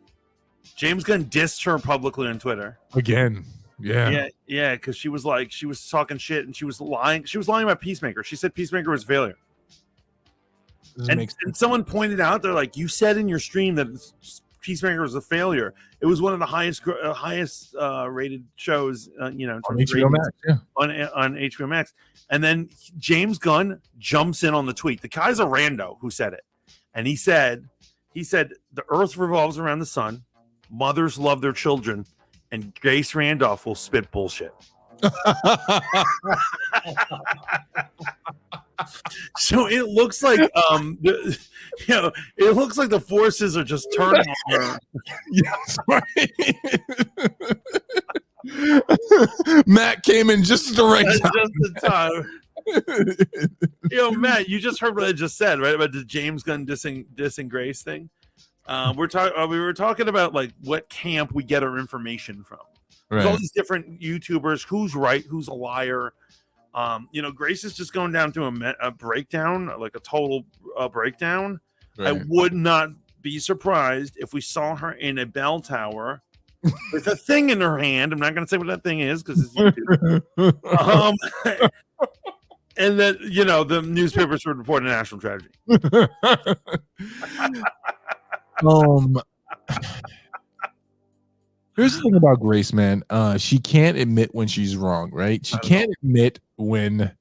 James Gunn dissed her publicly on Twitter again. Yeah, because she was talking shit and she was lying. She was lying about Peacemaker. She said Peacemaker was a failure. And someone pointed out, they're like, you said in your stream that Peacemaker was a failure. It was one of the highest rated shows, on HBO Max, on HBO Max. And then James Gunn jumps in on the tweet. The guy's a rando who said it, and he said the Earth revolves around the sun. Mothers love their children, and Grace Randolph will spit bullshit. So it looks like it looks like the forces are just turning on her. Yes, right. Matt came in just at the right time. Matt, you just heard what I just said, right? About the James Gunn dissing Grace thing. We were talking about like what camp we get our information from. Right. There's all these different YouTubers. Who's right? Who's a liar? Grace is just going down through a breakdown, like a total breakdown. Right. I would not be surprised if we saw her in a bell tower with a thing in her hand. I'm not going to say what that thing is because it's YouTube. And that, the newspapers would report a national tragedy. Here's the thing about Grace, man. She can't admit when she's wrong, right? She can't admit when.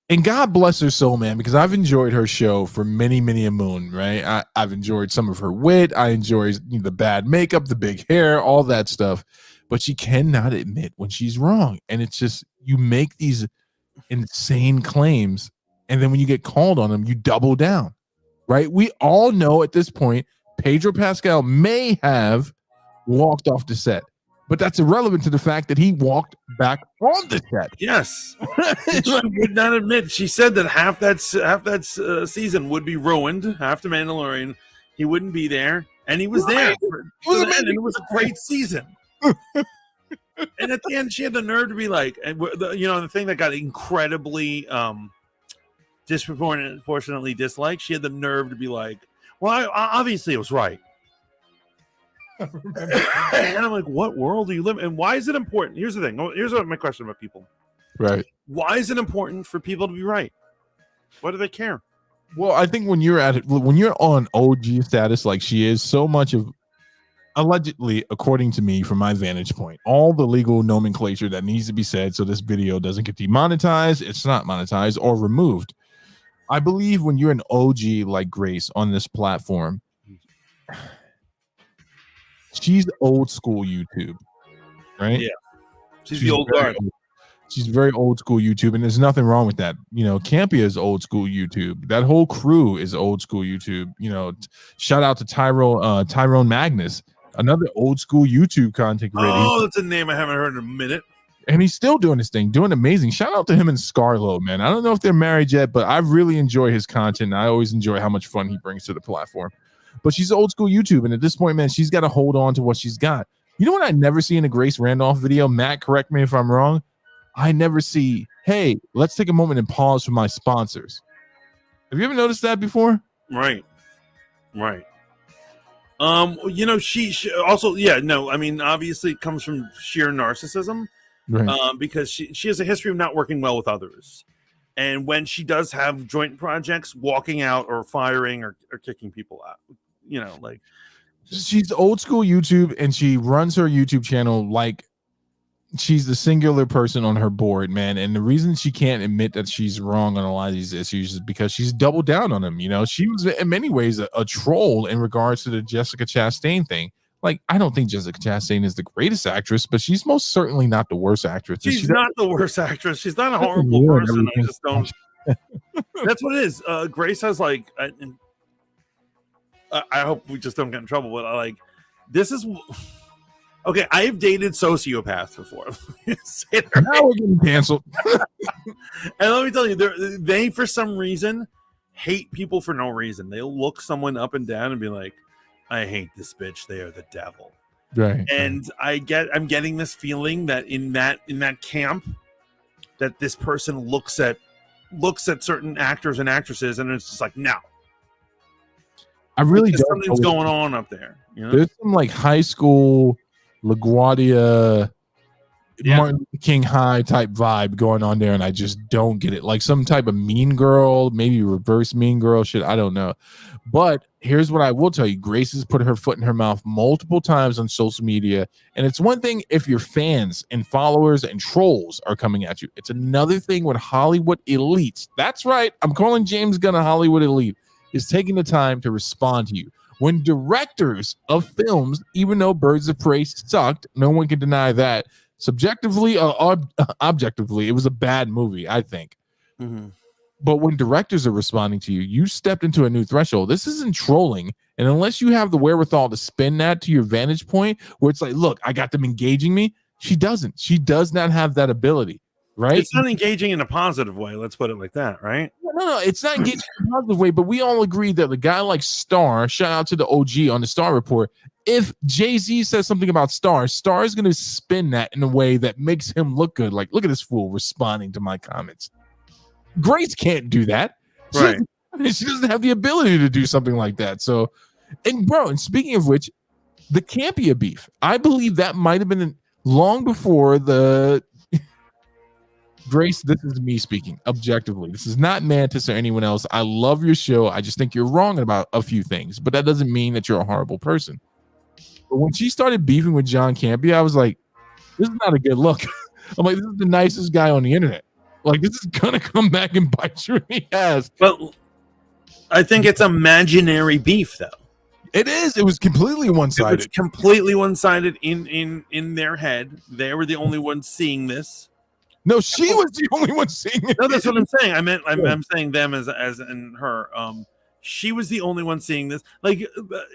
And God bless her soul, man, because I've enjoyed her show for many, many a moon, right? I've enjoyed some of her wit. I enjoy the bad makeup, the big hair, all that stuff. But she cannot admit when she's wrong. And it's just, you make these insane claims, and then when you get called on them, you double down, right? We all know at this point, Pedro Pascal may have walked off the set, but that's irrelevant to the fact that he walked back on the set. Yes. She would not admit. She said that half that season would be ruined. Half the Mandalorian, he wouldn't be there, and he was there for the end, and it was a great season. And at the end, she had the nerve to be like, and the thing that got incredibly disproportionately disliked, she had the nerve to be like, well, obviously it was right. And I'm like, what world do you live in? And why is it important? Here's the thing. Here's my question about people. Right. Why is it important for people to be right? Why do they care? Well, I think when you're on OG status like she is, so much of, allegedly, according to me, from my vantage point, all the legal nomenclature that needs to be said so this video doesn't get demonetized, it's not monetized or removed. I believe when you're an OG like Grace on this platform, she's old school YouTube, right? Yeah, she's the old guard. She's very old school YouTube, and there's nothing wrong with that. Campia is old school YouTube. That whole crew is old school YouTube. Shout out to Tyrone Magnus, another old school YouTube content creator. Oh, that's a name I haven't heard in a minute. And he's still doing his thing, doing amazing. Shout out to him and Scarlo, man. I don't know if they're married yet, but I really enjoy his content. I always enjoy how much fun he brings to the platform. But she's old school YouTube, and at this point, man, she's got to hold on to what she's got. You know what I never see in a Grace Randolph video? Matt, correct me if I'm wrong. I never see, hey, let's take a moment and pause for my sponsors. Have you ever noticed that before? Right. She also, I mean, obviously it comes from sheer narcissism, right? Because she has a history of not working well with others. And when she does have joint projects, walking out or firing or kicking people out, she's old school YouTube, and she runs her YouTube channel like she's the singular person on her board, man. And the reason she can't admit that she's wrong on a lot of these issues is because she's doubled down on them. She was in many ways a troll in regards to the Jessica Chastain thing. Like, I don't think Jessica Chastain is the greatest actress, but she's most certainly not the worst actress. She's not the worst actress. She's not a horrible person. I just don't. That's what it is. Grace has I hope we just don't get in trouble, but this is okay. I have dated sociopaths before. Now we're getting canceled. And let me tell you, they for some reason hate people for no reason. They'll look someone up and down and be like, I hate this bitch. They are the devil. Right. And I'm getting this feeling that in that camp, that this person looks at certain actors and actresses, and it's just like, no. I really don't. Something's going on up there. There's some high school LaGuardia, Martin Luther King High type vibe going on there, and I just don't get it. Like some type of Mean Girl, maybe reverse Mean Girl shit. I don't know. But here's what I will tell you. Grace has put her foot in her mouth multiple times on social media. And it's one thing if your fans and followers and trolls are coming at you. It's another thing when Hollywood elites, that's right, I'm calling James Gunn a Hollywood elite, is taking the time to respond to you. When directors of films, even though Birds of Prey sucked, no one can deny that, subjectively or objectively, it was a bad movie, I think. Mm-hmm. But when directors are responding to you, you stepped into a new threshold. This isn't trolling. And unless you have the wherewithal to spin that to your vantage point, where it's like, look, I got them engaging me. She doesn't. She does not have that ability, right? It's not engaging in a positive way. Let's put it like that, right? No, it's not engaging in a positive way. But we all agree that the guy like Star, shout out to the OG on the Star Report, if Jay-Z says something about Star is going to spin that in a way that makes him look good. Like, look at this fool responding to my comments. Grace can't do that. She doesn't have the ability to do something like that. So, and speaking of which, the Campia beef. I believe that might have been long before the Grace. This is me speaking objectively. This is not Mantis or anyone else. I love your show. I just think you're wrong about a few things, but that doesn't mean that you're a horrible person. But when she started beefing with John Campia, I was like, this is not a good look. I'm like, this is the nicest guy on the internet. Like, this is gonna come back and bite you in the ass. But I think it's imaginary beef, though. It is. It was completely one-sided. It's completely one-sided in their head. They were the only ones seeing this. No, she was the only one seeing it. No, that's what I'm saying. I'm saying them as in her. She was the only one seeing this. Like,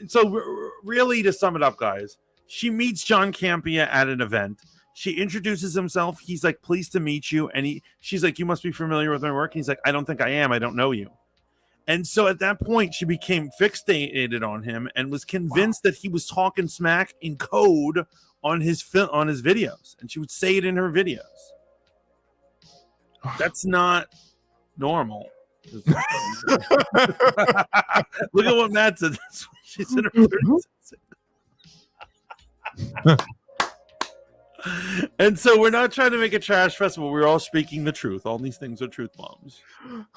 so really, to sum it up, guys, she meets John Campia at an event. She introduces himself. He's like, pleased to meet you. And she's like, you must be familiar with my work. And he's like, I don't think I am. I don't know you. And so at that point, she became fixated on him and was convinced that he was talking smack in code on his videos. And she would say it in her videos. That's not normal. Look at what Matt said. She's in her 30s. And so we're not trying to make a trash festival. We're all speaking the truth. All these things are truth bombs.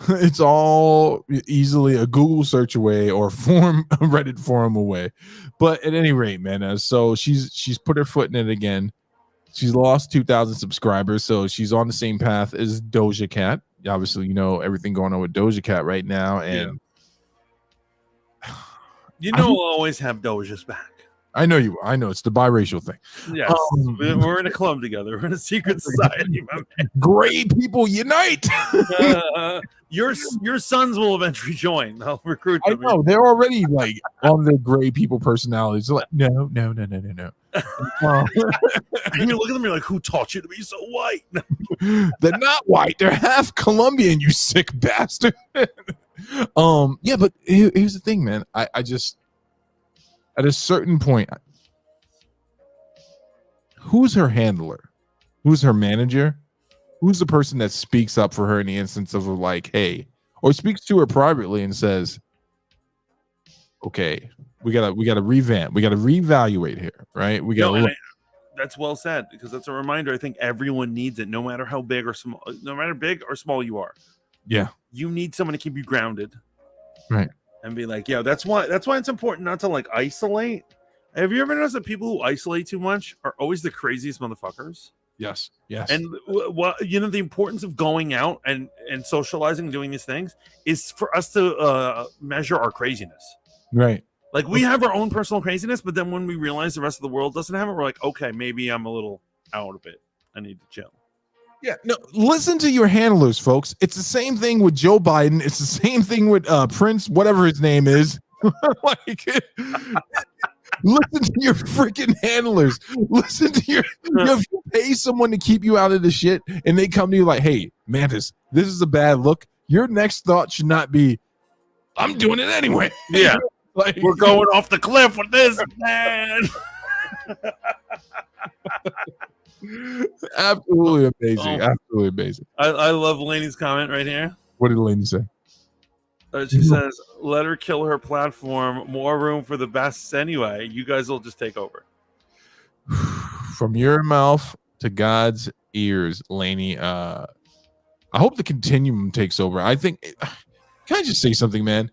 It's all easily a Google search away or a Reddit forum away. But at any rate, man, so she's put her foot in it again. She's lost 2,000 subscribers, so she's on the same path as Doja Cat. Obviously, you know everything going on with Doja Cat right now, and you know we'll always have Doja's back. I know you. I know it's the biracial thing. Yes, we're in a club together. We're in a secret society, my man. Gray people unite. Your sons will eventually join. I'll recruit them. I know they're already like on the gray people personalities. They're like, no. And you look at them, you're like, who taught you to be so white? They're not white. They're half Colombian, you sick bastard. Yeah, but here's the thing, man. I just, at a certain point, who's her handler? Who's her manager? Who's the person that speaks up for her in the instance of like, hey, or speaks to her privately and says, okay, we gotta revamp, we gotta reevaluate here, right? We gotta that's well said, because that's a reminder. I think everyone needs it, no matter how big or small, no matter big or small you are. Yeah, you need someone to keep you grounded, right? And be like, yeah, that's why it's important not to like isolate. Have you ever noticed that people who isolate too much are always the craziest motherfuckers? Yes. And what the importance of going out and socializing and doing these things is for us to measure our craziness. Right. Like we have our own personal craziness, but then when we realize the rest of the world doesn't have it, we're like, okay, maybe I'm a little out of it. I need to chill. Yeah, no, listen to your handlers, folks. It's the same thing with Joe Biden. It's the same thing with Prince, whatever his name is. Like, listen to your freaking handlers. Listen to if you pay someone to keep you out of the shit and they come to you like, hey, Mantis, this is a bad look. Your next thought should not be, I'm doing it anyway. Yeah. Like, we're going off the cliff with this, man. Absolutely amazing. Absolutely amazing. I love Lainey's comment right here. What did Lainey say? She says, let her kill her platform. More room for the bests anyway. You guys will just take over. From your mouth to God's ears, Lainey. I hope the continuum takes over. I think, can I just say something, man?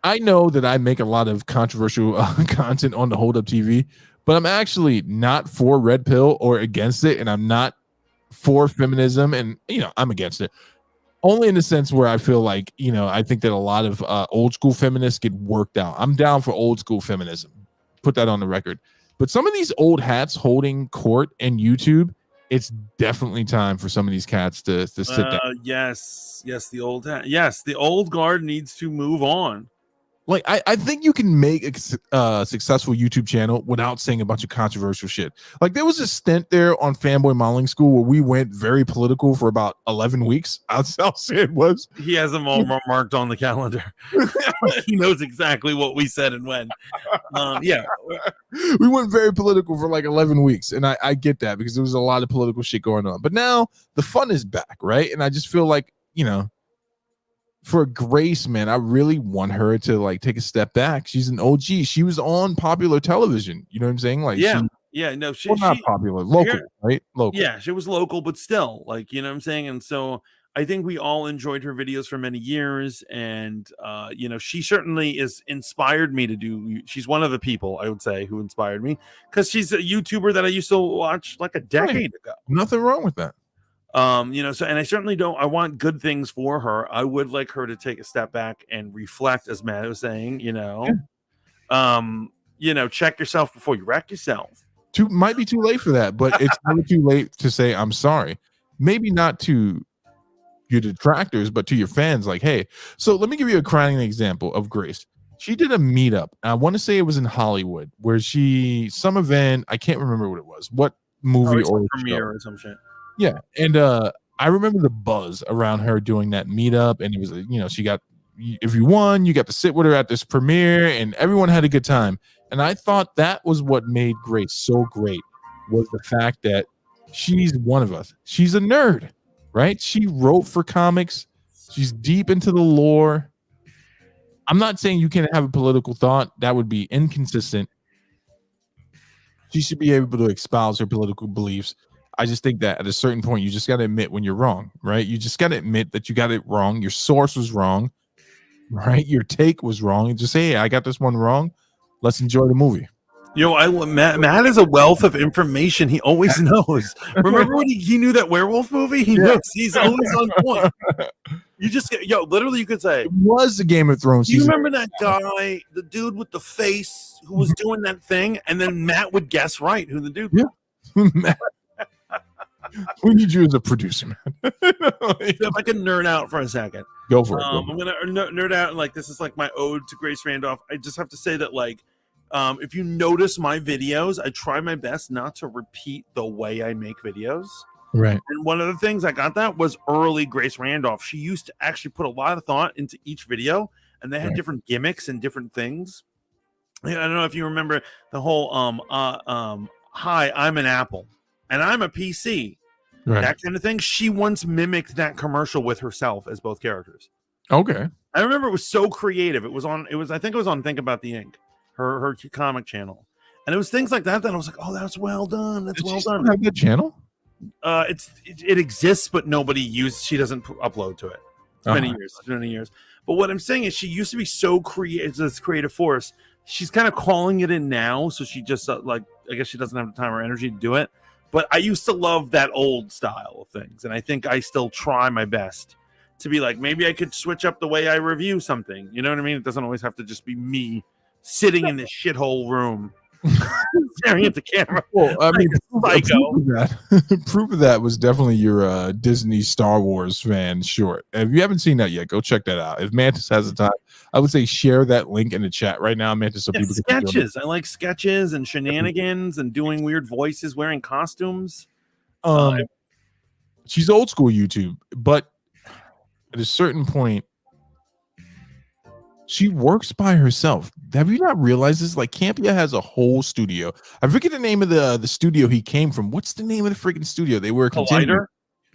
I know that I make a lot of controversial content on the Hold Up TV, but I'm actually not for Red Pill or against it, and I'm not for feminism, and I'm against it. Only in the sense where I feel like, I think that a lot of old school feminists get worked out. I'm down for old school feminism. Put that on the record. But some of these old hats holding court and YouTube, it's definitely time for some of these cats to sit down. Yes, the old hat. Yes, the old guard needs to move on. Like, I think you can make a successful YouTube channel without saying a bunch of controversial shit. Like, there was a stint there on Fanboy Modeling School where we went very political for about 11 weeks. I'll say it was. He has them all marked on the calendar. He knows exactly what we said and when. Yeah. We went very political for like 11 weeks. And I get that because there was a lot of political shit going on. But now the fun is back, right? And I just feel like, for Grace, man, I really want her to like take a step back. She's an OG. She was on popular television. You know what I'm saying? Like, Yeah. she, Yeah. No, well, not popular, local, right? Local. Yeah, she was local, but still, like, you know what I'm saying? And so I think we all enjoyed her videos for many years. And, you know, she certainly is inspired me to do. She's one of the people I would say who inspired me because she's a YouTuber that I used to watch like a decade ago. Nothing wrong with that. You know, so, and I certainly don't, I want good things for her. I would like her to take a step back and reflect, as Matt was saying, you know, check yourself before you wreck yourself. Might be too late for that, but it's never too late to say I'm sorry. Maybe not to your detractors, but to your fans. Like, hey, so let me give you a crowning example of Grace. She did a meetup. I want to say it was in Hollywood, where some event. I can't remember what it was. What movie or premiere or some shit. Yeah, and I remember the buzz around her doing that meetup, and it was, you know, she got, if you won, you got to sit with her at this premiere, and everyone had a good time. And I thought that was what made Grace so great, was the fact that she's one of us. She's a nerd, right? She wrote for comics. She's deep into the lore. I'm not saying you can't have a political thought. That would be inconsistent. She should be able to espouse her political beliefs. I just think that at a certain point, you just got to admit when you're wrong, right? You just got to admit that you got it wrong. Your source was wrong, right? Your take was wrong. And just say, hey, I got this one wrong. Let's enjoy the movie. Matt is a wealth of information. He always knows. Remember when he knew that werewolf movie? He knows. He's always on point. You just literally, you could say it was the Game of Thrones. You remember that guy, the dude with the face who was doing that thing, and then Matt would guess right who the dude was. Yeah. We need you as a producer, man. If I can nerd out for a second, go for it. I'm gonna nerd out, and like this is like my ode to Grace Randolph. I just have to say that, like, if you notice my videos, I try my best not to repeat the way I make videos. Right. And one of the things I got that was early Grace Randolph. She used to actually put a lot of thought into each video, and they had different gimmicks and different things. I don't know if you remember the whole hi, I'm an Apple and I'm a PC. Right. That kind of thing. She once mimicked that commercial with herself as both characters. Okay. I remember it was so creative. I think it was on Think About the Ink, her comic channel. And it was things like that I was like, oh, that's well done. That's well done. Have that channel? It exists, but nobody uses. She doesn't upload to it. Many years. But what I'm saying is, she used to be so creative, this creative force. She's kind of calling it in now, so she just I guess she doesn't have the time or energy to do it. But I used to love that old style of things, and I think I still try my best to be like, maybe I could switch up the way I review something. You know what I mean? It doesn't always have to just be me sitting in this shithole room staring at the camera. Well, I mean, proof of that was definitely your Disney Star Wars fan short. If you haven't seen that yet, go check that out. If Mantis has the time, I would say share that link in the chat right now, Mantis, so people can sketches. I like sketches and shenanigans and doing weird voices, wearing costumes. She's old school YouTube, but at a certain point, she works by herself. Have you not realized this? Like, Campia has a whole studio. I forget the name of the studio he came from. What's the name of the freaking studio? They were Collider.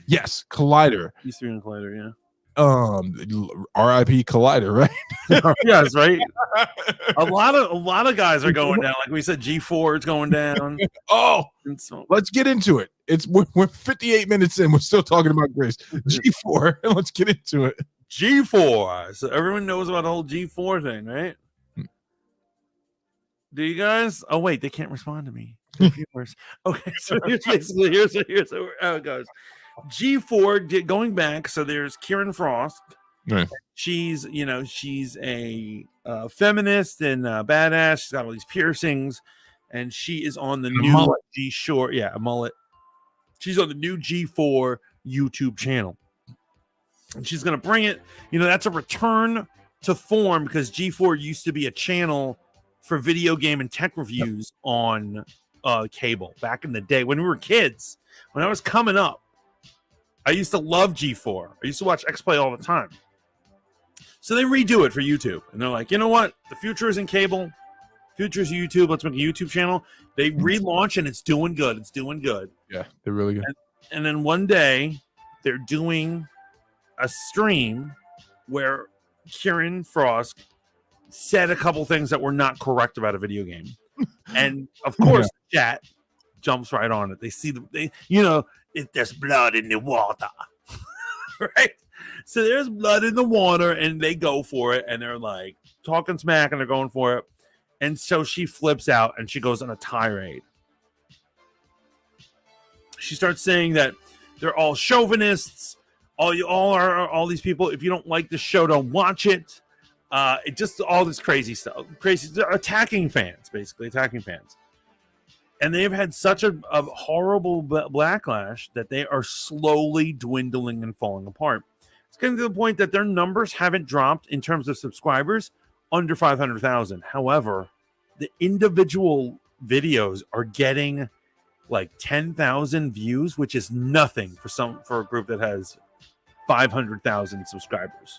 Yes, Collider. Used to be in Collider, yeah. R.I.P. Collider, right? Yes, right. A lot of guys are going down. Like we said, G4 is going down. Let's get into it. We're 58 minutes in. We're still talking about Grace. G4. Let's get into it. G4. So everyone knows about the whole G4 thing, right? Do you guys? Oh wait, they can't respond to me. Okay, so here's how it goes. G4 going back. So there's Kieran Frost. Right. She's a feminist and badass. She's got all these piercings, and she is on the new G4. Yeah, a mullet. She's on the new G4 YouTube channel. And she's going to bring it, that's a return to form, because G4 used to be a channel for video game and tech reviews on cable back in the day when we were kids. When I was coming up, I used to love G4. I used to watch X-Play all the time. So they redo it for YouTube. And they're like, you know what? The future is in cable. Future is YouTube. Let's make a YouTube channel. They relaunch, and it's doing good. It's doing good. Yeah, they're really good. And then one day, they're doing a stream where Kieran Frost said a couple things that were not correct about a video game, and of course, the chat jumps right on it. They see if there's blood in the water, right? So there's blood in the water, and they go for it, and they're like talking smack, and they're going for it, and so she flips out, and she goes on a tirade. She starts saying that they're all chauvinists. All these people. If you don't like the show, don't watch it. It just all this crazy stuff. They're attacking fans, basically attacking fans. And they've had such a horrible backlash that they are slowly dwindling and falling apart. It's getting to the point that their numbers haven't dropped in terms of subscribers under 500,000. However, the individual videos are getting like 10,000 views, which is nothing for a group that has 500,000 subscribers.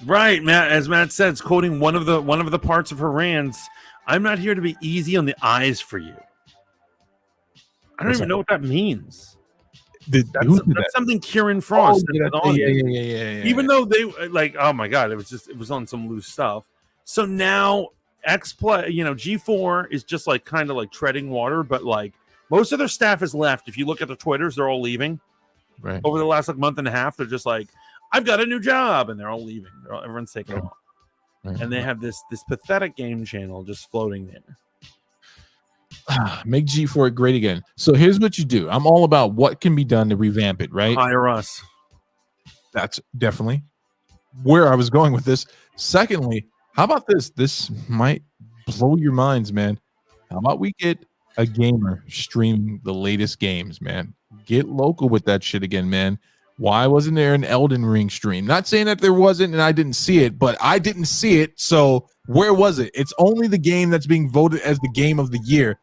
Right, Matt. As Matt said, quoting one of the parts of her rants, "I'm not here to be easy on the eyes for you." I don't even know what that means. That's something Kieran Frost said on. Yeah. Even though they like, oh my god, it was on some loose stuff. So now G4 is just like kind of like treading water, but like most of their staff has left. If you look at the Twitters, they're all leaving. Right. Over the last like month and a half, they're just like, I've got a new job, and they're all leaving. Everyone's taking off. Right. And they have this pathetic game channel just floating there. Make G4 great again. So here's what you do. I'm all about what can be done to revamp it, right? Hire us. That's definitely where I was going with this. Secondly, how about this? This might blow your minds, man. How about we get a gamer streaming the latest games, man? Get local with that shit again, man. Why wasn't there an Elden Ring stream? Not saying that there wasn't and I didn't see it, but I didn't see it. So where was it? It's only the game that's being voted as the game of the year.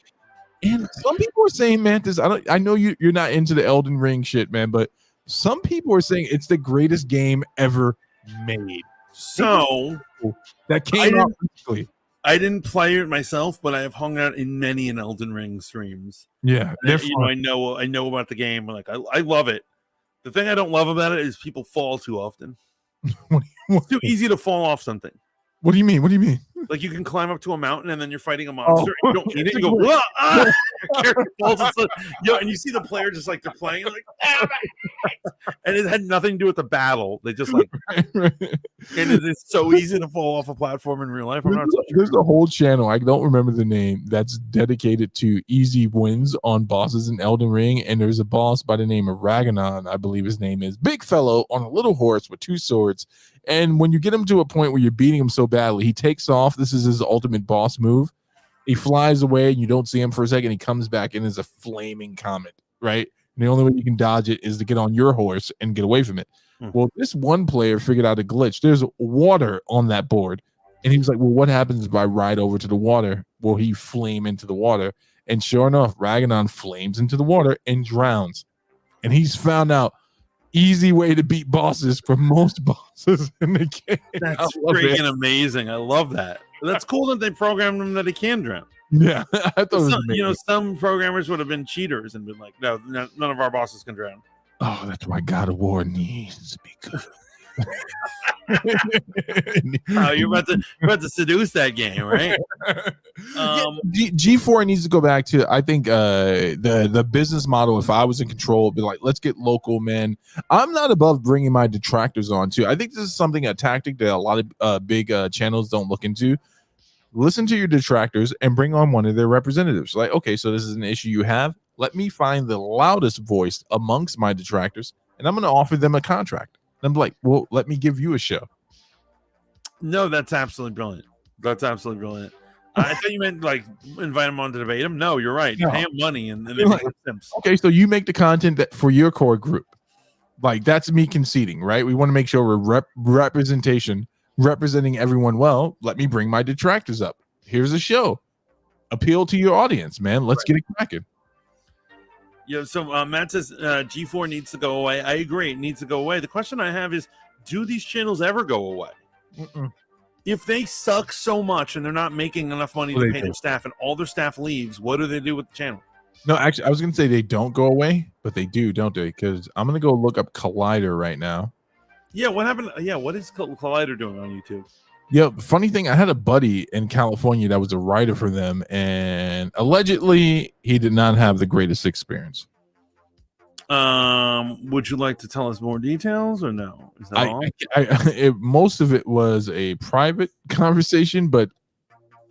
And some people are saying, Mantis, I know you're not into the Elden Ring shit, man, but some people are saying it's the greatest game ever made. So that came out recently. I didn't play it myself, but I have hung out in many an Elden Ring streams. Yeah, I know about the game. Like I love it. The thing I don't love about it is people fall too often. It's too easy to fall off something. What do you mean? What do you mean? Like you can climb up to a mountain and then you're fighting a monster. And you don't eat it. You go, ah! Your character falls and you see the player just like they're playing like, and it had nothing to do with the battle. They just like, and it's so easy to fall off a platform in real life. There's a whole channel, I don't remember the name, that's dedicated to easy wins on bosses in Elden Ring. And there's a boss by the name of Raganon, I believe his name is, big fellow on a little horse with two swords. And when you get him to a point where you're beating him so badly, he takes off. This is his ultimate boss move. He flies away and you don't see him for a second. He comes back and is a flaming comet, right? And the only way you can dodge it is to get on your horse and get away from it. Well, this one player figured out a glitch. There's water on that board. And he was like, well, what happens if I ride over to the water? Will he flame into the water? And sure enough, Raganon flames into the water and drowns. And he's found out easy way to beat bosses for most bosses in the game. That's freaking amazing. I love that. That's cool that they programmed him that he can drown. Yeah, I thought it was amazing. Some programmers would have been cheaters and been like, no, none of our bosses can drown. Oh, that's why God of War needs to be good. You're about to seduce that game, right? G4 needs to go back to, I think, the business model. If I was in control, would be like, let's get local, man. I'm not above bringing my detractors on too. I think this is a tactic that a lot of big channels don't look into. Listen to your detractors and bring on one of their representatives. Like, okay, so this is an issue you have. Let me find the loudest voice amongst my detractors, and I'm going to offer them a contract. I'm like, well, let me give you a show. No, that's absolutely brilliant. That's absolutely brilliant. I thought you meant like invite them on to debate them. No, you're right. You pay them money and they make simps. Okay, so you make the content that for your core group. Like that's me conceding, right? We want to make sure we're representing everyone well. Let me bring my detractors up. Here's a show. Appeal to your audience, man. Let's get it cracking. Yeah, so Matt says G4 needs to go away. I agree. It needs to go away. The question I have is, do these channels ever go away? If they suck so much and they're not making enough money to pay their staff and all their staff leaves, what do they do with the channel? No, actually, I was gonna say they don't go away, but they do, don't they? Because I'm gonna go look up Collider right now. Yeah, what happened? Yeah, what is Collider doing on YouTube? Yeah, funny thing, I had a buddy in California that was a writer for them, and allegedly he did not have the greatest experience. Would you like to tell us more details or no? Is that all? Most of it was a private conversation, but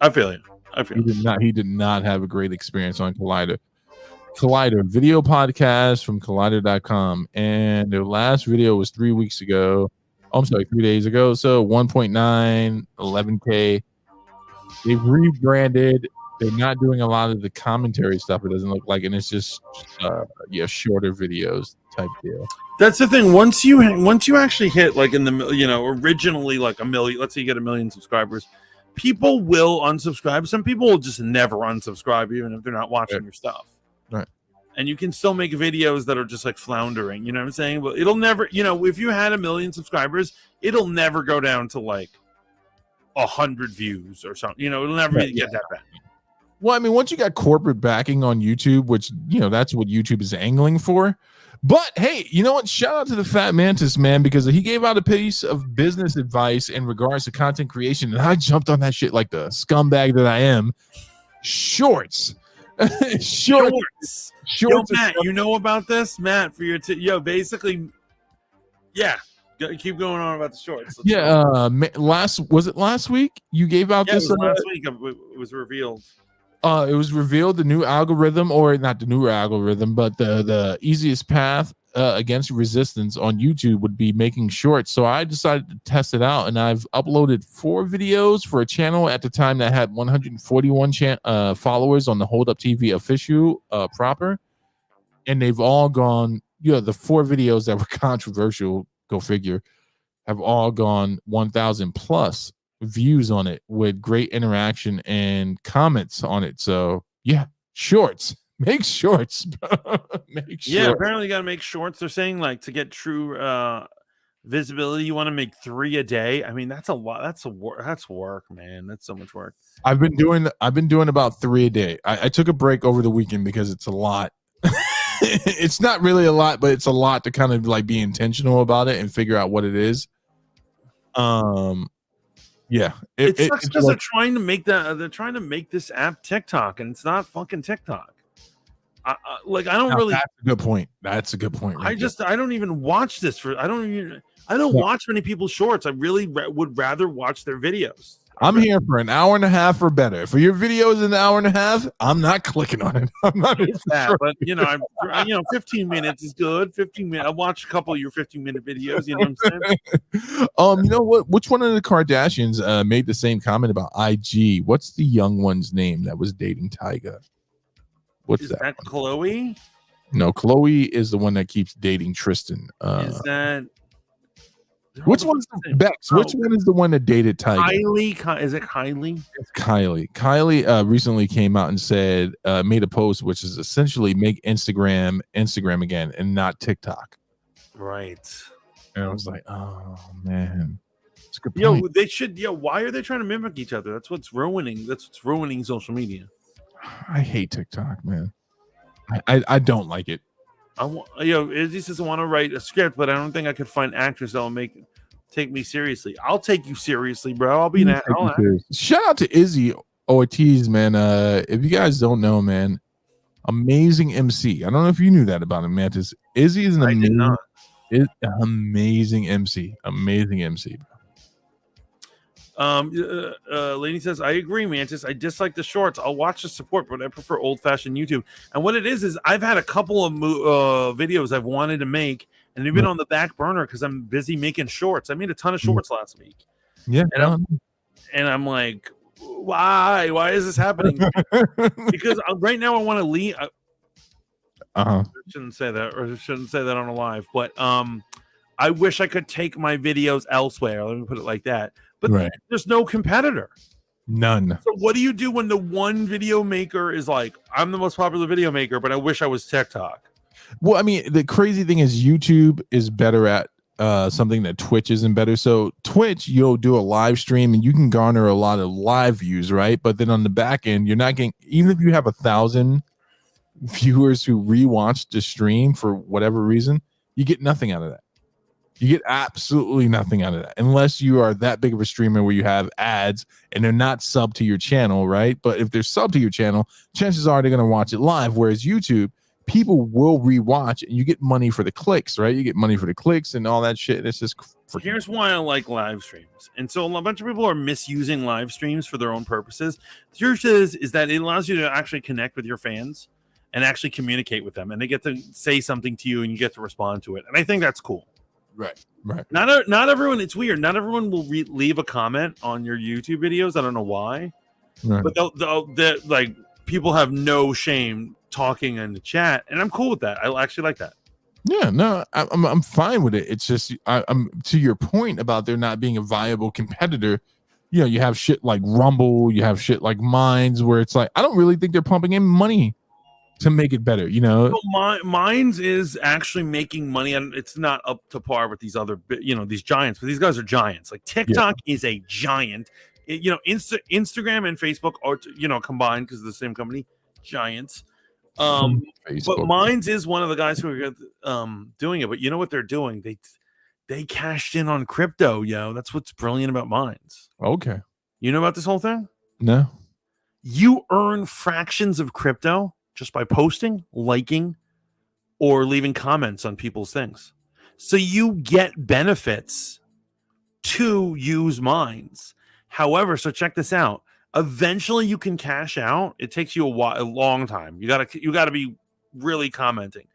I feel you. I feel he did not have a great experience on Collider. Collider video podcast from collider.com, and their last video was 3 weeks ago. Oh, I'm sorry, 3 days ago. So 1.9, 11K. They've rebranded. They're not doing a lot of the commentary stuff. It doesn't look like, and it's just shorter videos type deal. That's the thing. Once you actually hit like in the originally like a million. Let's say you get 1 million subscribers, people will unsubscribe. Some people will just never unsubscribe, even if they're not watching your stuff. Right. And you can still make videos that are just like floundering. You know what I'm saying? But it'll never. If you had 1 million subscribers, it'll never go down to like 100 views or something. It'll never get that bad. Well, I mean, once you got corporate backing on YouTube, which, that's what YouTube is angling for. But hey, you know what? Shout out to the Fat Mantis, man, because he gave out a piece of business advice in regards to content creation. And I jumped on that shit like the scumbag that I am. Shorts. Shorts. Yo, Matt, you know about this? Matt, for your basically, yeah. Keep going on about the shorts. Last week you gave out this? Last week it was revealed. It was revealed the new algorithm, or not the new algorithm, but the easiest path against resistance on YouTube would be making shorts. So I decided to test it out, and I've uploaded 4 videos for a channel at the time that had 141 followers on the Hold Up TV official proper, and they've all gone. The 4 videos that were controversial, go figure, have all gone 1,000 plus views on it with great interaction and comments on it. So yeah, shorts. Make shorts. Yeah, apparently you got to make shorts. They're saying like to get true visibility, you want to make 3 a day. I mean, that's a lot. That's work, man. That's so much work. I've been doing about 3 a day. I took a break over the weekend because it's a lot. It's not really a lot, but it's a lot to kind of like be intentional about it and figure out what it is. Yeah, it sucks because they're trying to make this app TikTok, and it's not fucking TikTok. I don't really. That's a good point. That's a good point. Right, I don't even watch this I don't watch many people's shorts. I really would rather watch their videos. I'm here for an hour and a half or better. For your videos an hour and a half, I'm not clicking on it. I'm not that, but 15 minutes is good. 15 minutes. I watched a couple of your 15-minute videos. You know what I'm saying? You know what? Which one of the Kardashians made the same comment about IG? What's the young one's name that was dating Tyga? What's that? Is that Khloe? No, Khloe is the one that keeps dating Tristan. Is that? Which one's Bex? Which one is the one that dated Tyga? Kylie. Is it Kylie? It's Kylie. Kylie recently came out and said, made a post, which is essentially make Instagram again and not TikTok. Right. And I was like, oh man. That's a good point. They should. Why are they trying to mimic each other? That's what's ruining social media. I hate TikTok, man. I don't like it. Izzy says I want to write a script, but I don't think I could find actors that'll take me seriously. I'll take you seriously, bro. I'll be an actor. Shout out to Izzy Ortiz, man. If you guys don't know, man, amazing MC. I don't know if you knew that about him, man. Izzy is an amazing MC. Amazing MC. Lady says, I agree, Mantis. I dislike the shorts. I'll watch the support, but I prefer old-fashioned YouTube. And what it is I've had a couple of videos I've wanted to make, and they've been on the back burner because I'm busy making shorts. I made a ton of shorts last week. Yeah. And I'm like, why? Why is this happening? Because right now I want to leave. I shouldn't say that on a live, but I wish I could take my videos elsewhere. Let me put it like that. But there's no competitor. None. So what do you do when the one video maker is like, I'm the most popular video maker, but I wish I was TikTok? Well, I mean, the crazy thing is YouTube is better at something that Twitch isn't better. So Twitch, you'll do a live stream and you can garner a lot of live views, right? But then on the back end, you're not getting, even if you have 1,000 viewers who rewatch the stream for whatever reason, you get nothing out of that. You get absolutely nothing out of that unless you are that big of a streamer where you have ads and they're not sub to your channel, right? But if they're sub to your channel, chances are they're going to watch it live. Whereas YouTube, people will rewatch and you get money for the clicks, right? You get money for the clicks and all that shit. It's just here's why I like live streams. And so a bunch of people are misusing live streams for their own purposes. The truth is that it allows you to actually connect with your fans and actually communicate with them. And they get to say something to you and you get to respond to it. And I think that's cool. Right. Not everyone. It's weird. Not everyone will leave a comment on your YouTube videos. I don't know why, right. But they'll like people have no shame talking in the chat, and I'm cool with that. I actually like that. Yeah, no, I'm fine with it. It's just I'm to your point about there not being a viable competitor. You know, you have shit like Rumble, you have shit like Minds, where it's like I don't really think they're pumping in money to make it better, you know. Well, Minds is actually making money, and it's not up to par with these other, these giants. But these guys are giants. Like TikTok is a giant. Instagram and Facebook are combined because of the same company, giants. But Minds is one of the guys who are doing it. But you know what they're doing? They cashed in on crypto, yo. That's what's brilliant about Minds. Okay, you know about this whole thing? No. You earn fractions of crypto just by posting, liking, or leaving comments on people's things. So you get benefits to use Minds. However, so check this out. Eventually you can cash out. It takes you a long time. You gotta be really commenting.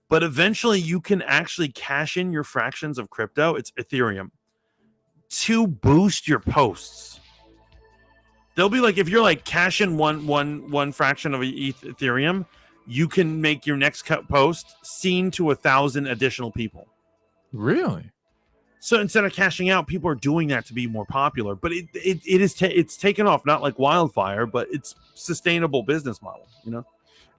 But eventually you can actually cash in your fractions of crypto. It's Ethereum to boost your posts. They'll be like, if you're like cash in one fraction of Ethereum, you can make your next post seen to 1,000 additional people. Really? So instead of cashing out, people are doing that to be more popular. But it's taken off, not like wildfire, but it's sustainable business model, you know?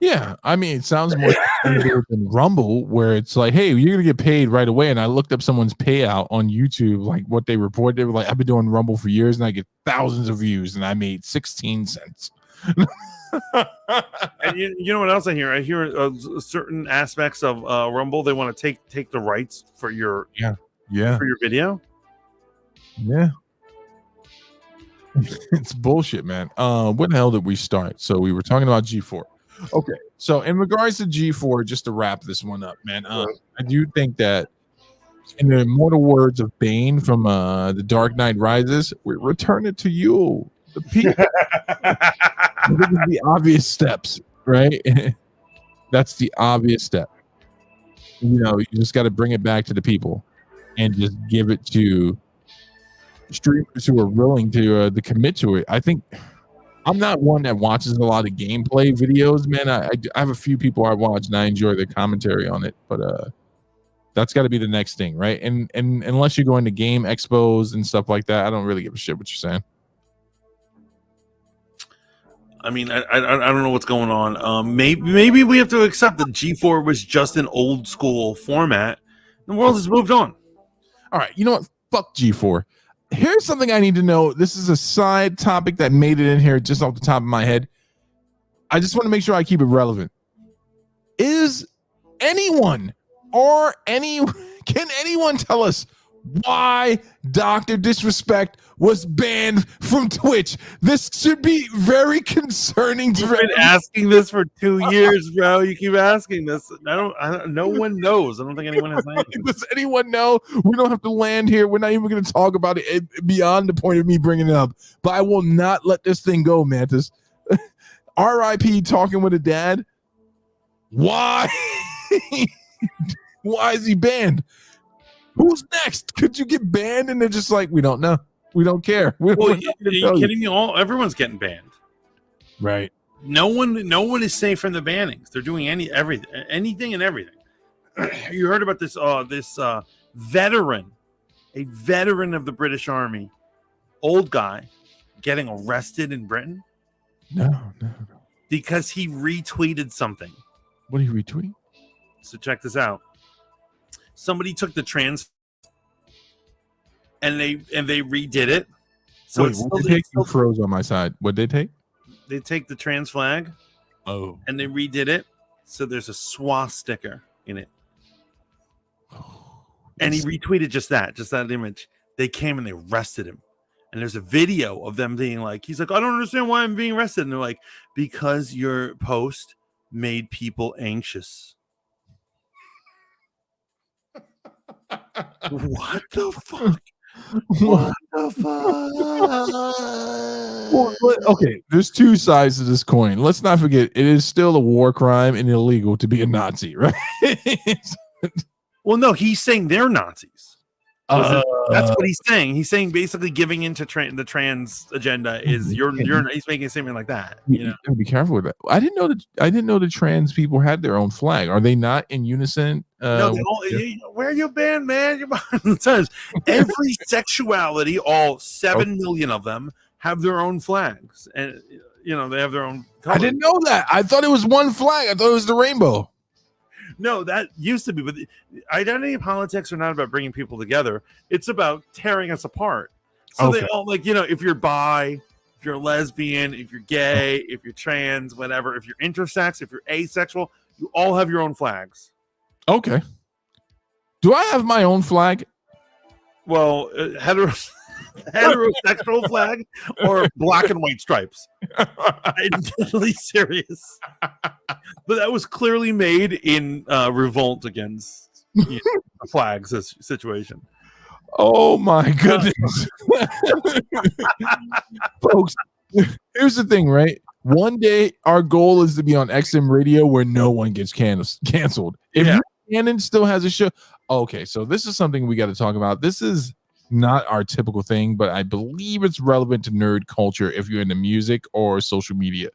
Yeah, I mean, it sounds more than Rumble, where it's like, hey, you're gonna get paid right away. And I looked up someone's payout on YouTube, like what they reported. They were like, I've been doing Rumble for years, and I get thousands of views, and I made 16 cents. And you know what else I hear? I hear certain aspects of Rumble. They want to take the rights for your for your video. Yeah. It's bullshit, man. When the hell did we start? So we were talking about G4. Okay, so in regards to G4, just to wrap this one up, man, I do think that in the immortal words of Bane from The Dark Knight Rises, we return it to you, the people. The obvious steps, right? That's the obvious step. You know, you just got to bring it back to the people and just give it to streamers who are willing to commit to it. I think I'm not one that watches a lot of gameplay videos, man. I have a few people I watch and I enjoy their commentary on it, but that's got to be the next thing, right? And unless you're going to game expos and stuff like that, I don't really give a shit what you're saying. I mean, I don't know what's going on. Maybe we have to accept that G4 was just an old school format. The world has moved on. All right, you know what? Fuck G4. Here's something I need to know. This is a side topic that made it in here just off the top of my head. I just want to make sure I keep it relevant. Is anyone can anyone tell us why Dr. Disrespect was banned from Twitch? This should be very concerning. You've been asking this for 2 years, bro. You keep asking this. No one knows. I don't think anyone has answers. Does anyone know? We don't have to land here. We're not even going to talk about it beyond the point of me bringing it up. But I will not let this thing go, Mantis. R.I.P. Talking with a Dad. Why? Why is he banned? Who's next? Could you get banned? And they're just like, we don't know. We don't care. Are you kidding me? Everyone's getting banned. Right. No one is safe from the bannings. They're doing anything and everything. You heard about this veteran, a veteran of the British Army, old guy, getting arrested in Britain? No. Because he retweeted something. What did he retweet? So check this out. Somebody took the trans and they redid it. So wait, what did they take? You froze on my side. What did they take? They take the trans flag. Oh. And they redid it. So there's a swastika in it. And he retweeted just that image. They came and they arrested him. And there's a video of them being like, he's like, I don't understand why I'm being arrested. And they're like, because your post made people anxious. What the fuck? What the fuck? Well, okay, there's two sides to this coin. Let's not forget, it is still a war crime and illegal to be a Nazi, right? Well, no, he's saying they're Nazis. That's what he's saying. He's saying basically giving into the trans agenda is he's making a statement like that. You know, be careful with that. I didn't know the trans people had their own flag. Are they not in unison? No, where you been, man? It says every sexuality, all 7 million of them, have their own flags, and they have their own colors. I didn't know that. I thought it was one flag. I thought it was the rainbow. No, that used to be, but identity politics are not about bringing people together. It's about tearing us apart. So they all if you're bi, if you're lesbian, if you're gay, if you're trans, whatever, if you're intersex, if you're asexual, you all have your own flags. Okay. Do I have my own flag? Well, heterosexual flag or black and white stripes. I'm definitely serious. But that was clearly made in revolt against the flags situation. Oh my goodness. Folks, here's the thing, right? One day our goal is to be on XM radio where no one gets canceled. If Cannon still has a show. Okay, so this is something we got to talk about. This is not our typical thing, but I believe it's relevant to nerd culture if you're into music or social media.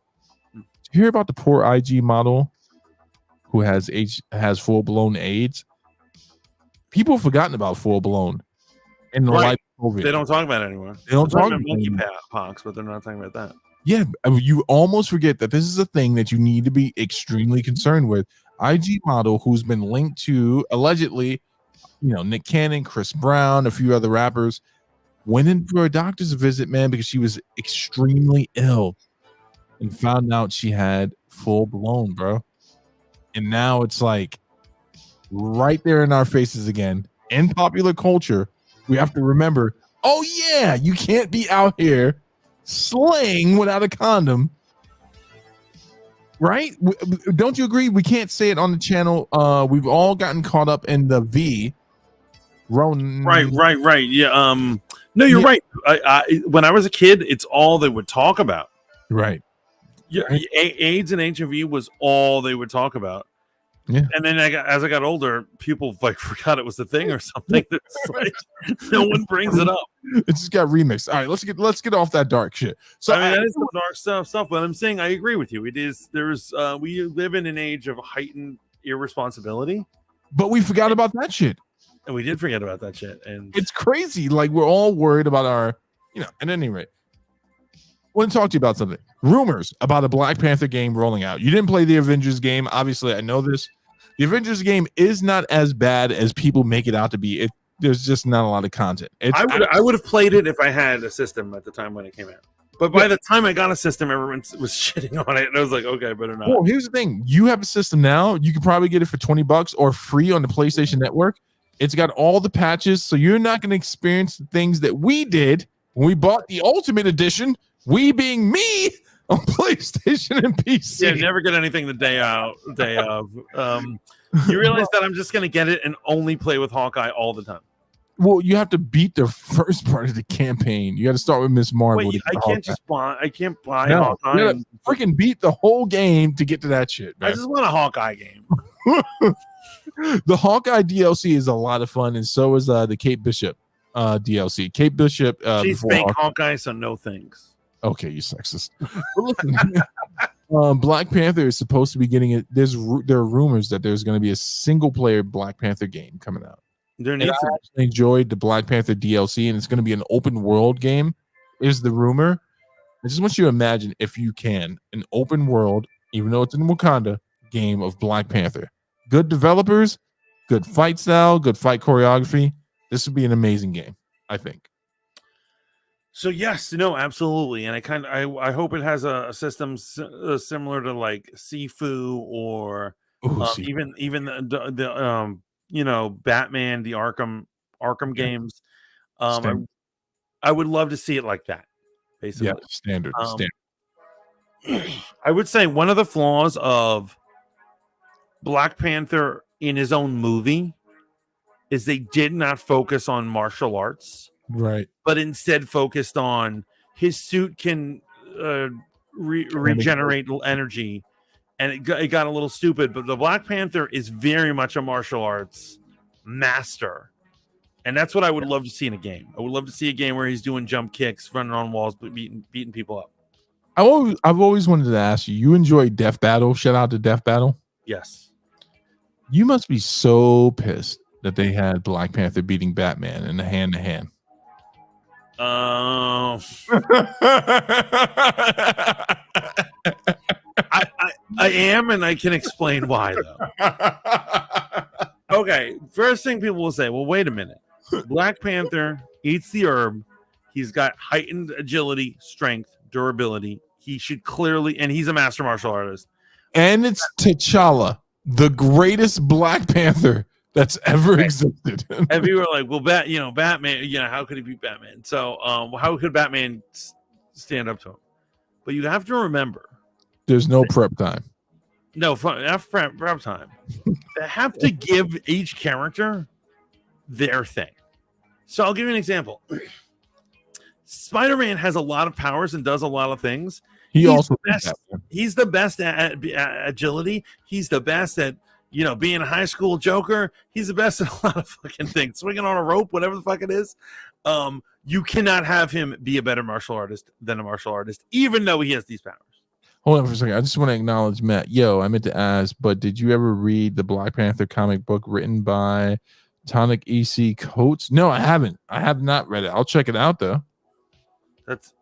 Did you hear about the poor IG model who has full-blown AIDS? People have forgotten about full-blown in the life of COVID. They don't talk about it anymore. They don't talk about monkeypox, but they're not talking about that. Yeah, I mean, you almost forget that this is a thing that you need to be extremely concerned with. IG model who's been linked to allegedly, Nick Cannon, Chris Brown, a few other rappers, went in for a doctor's visit, man, because she was extremely ill and found out she had full blown, bro. And now it's like right there in our faces again. In popular culture, we have to remember, oh yeah, you can't be out here slaying without a condom. Right? Don't you agree? We can't say it on the channel. We've all gotten caught up in the V. Right. Yeah. No, you're right. I when I was a kid, it's all they would talk about. Right. Yeah. AIDS and HIV was all they would talk about. Yeah. And then as I got older, people forgot it was a thing or something. No one brings it up. It just got remixed. All right, let's get off that dark shit. So that is some dark stuff. But I'm saying I agree with you. We live in an age of heightened irresponsibility. But we forgot about that shit. And we did forget about that shit. And it's crazy. Like we're all worried about our, at any rate. I want to talk to you about something. Rumors about a Black Panther game rolling out. You didn't play the Avengers game. Obviously, I know this. The Avengers game is not as bad as people make it out to be. There's just not a lot of content. I would have played it if I had a system at the time when it came out. But by the time I got a system, everyone was shitting on it. And I was like, okay, better not. Well, here's the thing. You have a system now. You could probably get it for $20 or free on the PlayStation Network. It's got all the patches. So you're not going to experience the things that we did when we bought the Ultimate Edition. We being me on PlayStation and PC. Yeah, never get anything the day of. You realize that I'm just going to get it and only play with Hawkeye all the time. Well, you have to beat the first part of the campaign. You got to start with Miss Marvel. Wait, I can't buy Hawkeye. You gotta freaking beat the whole game to get to that shit, man. I just want a Hawkeye game. The Hawkeye DLC is a lot of fun, and so is the Kate Bishop DLC. Kate Bishop. She's fake Hawkeye, so no thanks. Okay, you sexist. Listen, Black Panther is supposed to be getting it. There are rumors that there's going to be a single player Black Panther game coming out. I actually enjoyed the Black Panther DLC, and it's going to be an open world game. Is the rumor? I just want you to imagine, if you can, an open world, even though it's in Wakanda, game of Black Panther. Good developers, good fight style, good fight choreography. This would be an amazing game, I think. So yes, no, absolutely, and I hope it has a system similar to like Sifu or Oh, see, Even the Batman, the Arkham yeah, games. standard. I would love to see it like that, Yeah, basically. standard. Um, I would say one of the flaws of Black Panther in his own movie is they did not focus on martial arts, Right. but instead focused on his suit can regenerate energy, and it got a little stupid. But the Black Panther is very much a martial arts master, and that's what I would love to see in a game. I would love to see a game where he's doing jump kicks, running on walls, but beating people up. I've always wanted to ask you. You enjoy Death Battle? Shout out to Death Battle. Yes. You must be so pissed that they had Black Panther beating Batman in the hand to hand. I am, and I can explain why though. Okay, first thing people will say, well, wait a minute. Black Panther eats the herb. He's got heightened agility, strength, durability. He should clearly, and he's a master martial artist. And it's T'Challa, the greatest Black Panther that's ever existed. And people are like, well, Batman, how could he beat Batman? So how could Batman stand up to him? But you have to remember, there's no prep time. No, enough prep time. They have to give each character their thing. So I'll give you an example. Spider-Man has a lot of powers and does a lot of things. He's the best at agility. He's the best at being a high school joker. He's the best at a lot of fucking things. Swinging on a rope, whatever the fuck it is. You cannot have him be a better martial artist than a martial artist, even though he has these powers. Hold on for a second. I just want to acknowledge Matt. I meant to ask, but did you ever read the Black Panther comic book written by Tonic E.C. Coates? No, I haven't. I have not read it. I'll check it out though. That's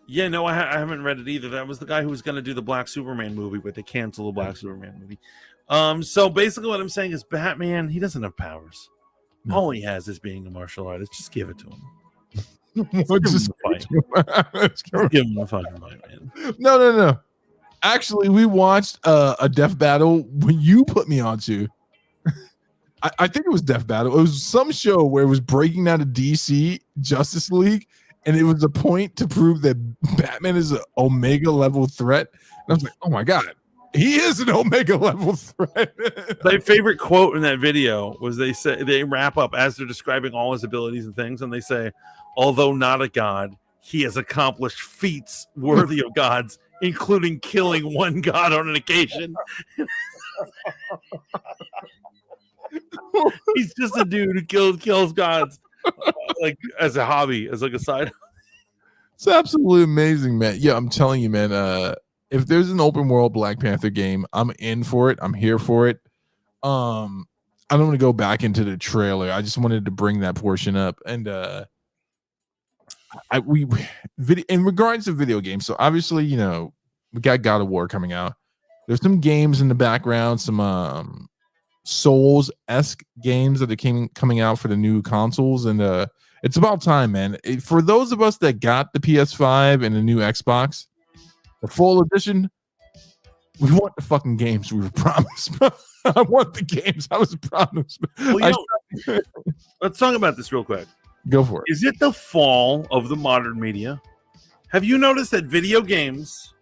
yeah, no, I haven't read it either. That was the guy who was going to do the Black Superman movie, but they canceled the Black Superman movie. So basically what I'm saying is Batman, he doesn't have powers. No. All he has is being a martial artist. Just give it to him. Just give him a fucking fight, man. No. Actually, we watched a Death Battle when you put me onto. I think it was Death Battle. It was some show where it was breaking down to DC Justice League, and it was a point to prove that Batman is an Omega level threat. And I was like, oh my god, he is an Omega level threat. My favorite quote in that video was they wrap up as they're describing all his abilities and things, and they say, although not a god, he has accomplished feats worthy of gods, including killing one god on an occasion. He's just a dude who kills gods like as a hobby, as like a side. It's absolutely amazing, man. Yeah, I'm telling you, man. If there's an open world Black Panther game, I'm in for it. I'm here for it. I don't want to go back into the trailer. I just wanted to bring that portion up. And in regards to video games, so obviously, we got God of War coming out. There's some games in the background, some Souls-esque games that are coming out for the new consoles, and it's about time, man. For those of us that got the PS5 and the new Xbox, the full edition, we want the fucking games we were promised. I want the games I was promised. Well, let's talk about this real quick. Go for it. Is it the fall of the modern media? Have you noticed that video games,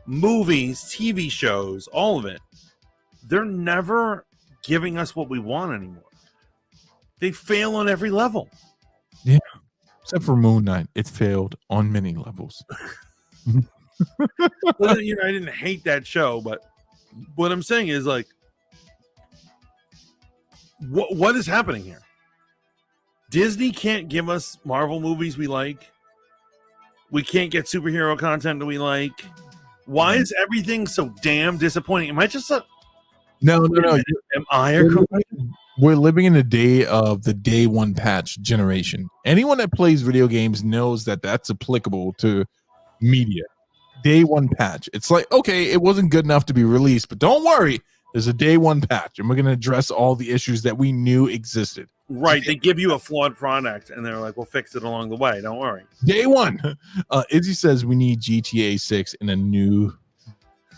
movies, TV shows, all of it, they're never giving us what we want anymore? They fail on every level. Yeah, except for Moon Knight, it failed on many levels. Well, I didn't hate that show, but what I'm saying is, like, what is happening here? Disney can't give us Marvel movies we like. We can't get superhero content that we like. Why is everything so damn disappointing? Am I just No. Am I We're living in the day of the day one patch generation. Anyone that plays video games knows that that's applicable to media. Day one patch. It's like, okay, it wasn't good enough to be released, but don't worry. There's a day one patch, and we're going to address all the issues that we knew existed. Right. They give you a flawed product and they're like, we'll fix it along the way. Don't worry. Day one. Izzy says we need GTA 6 in a new.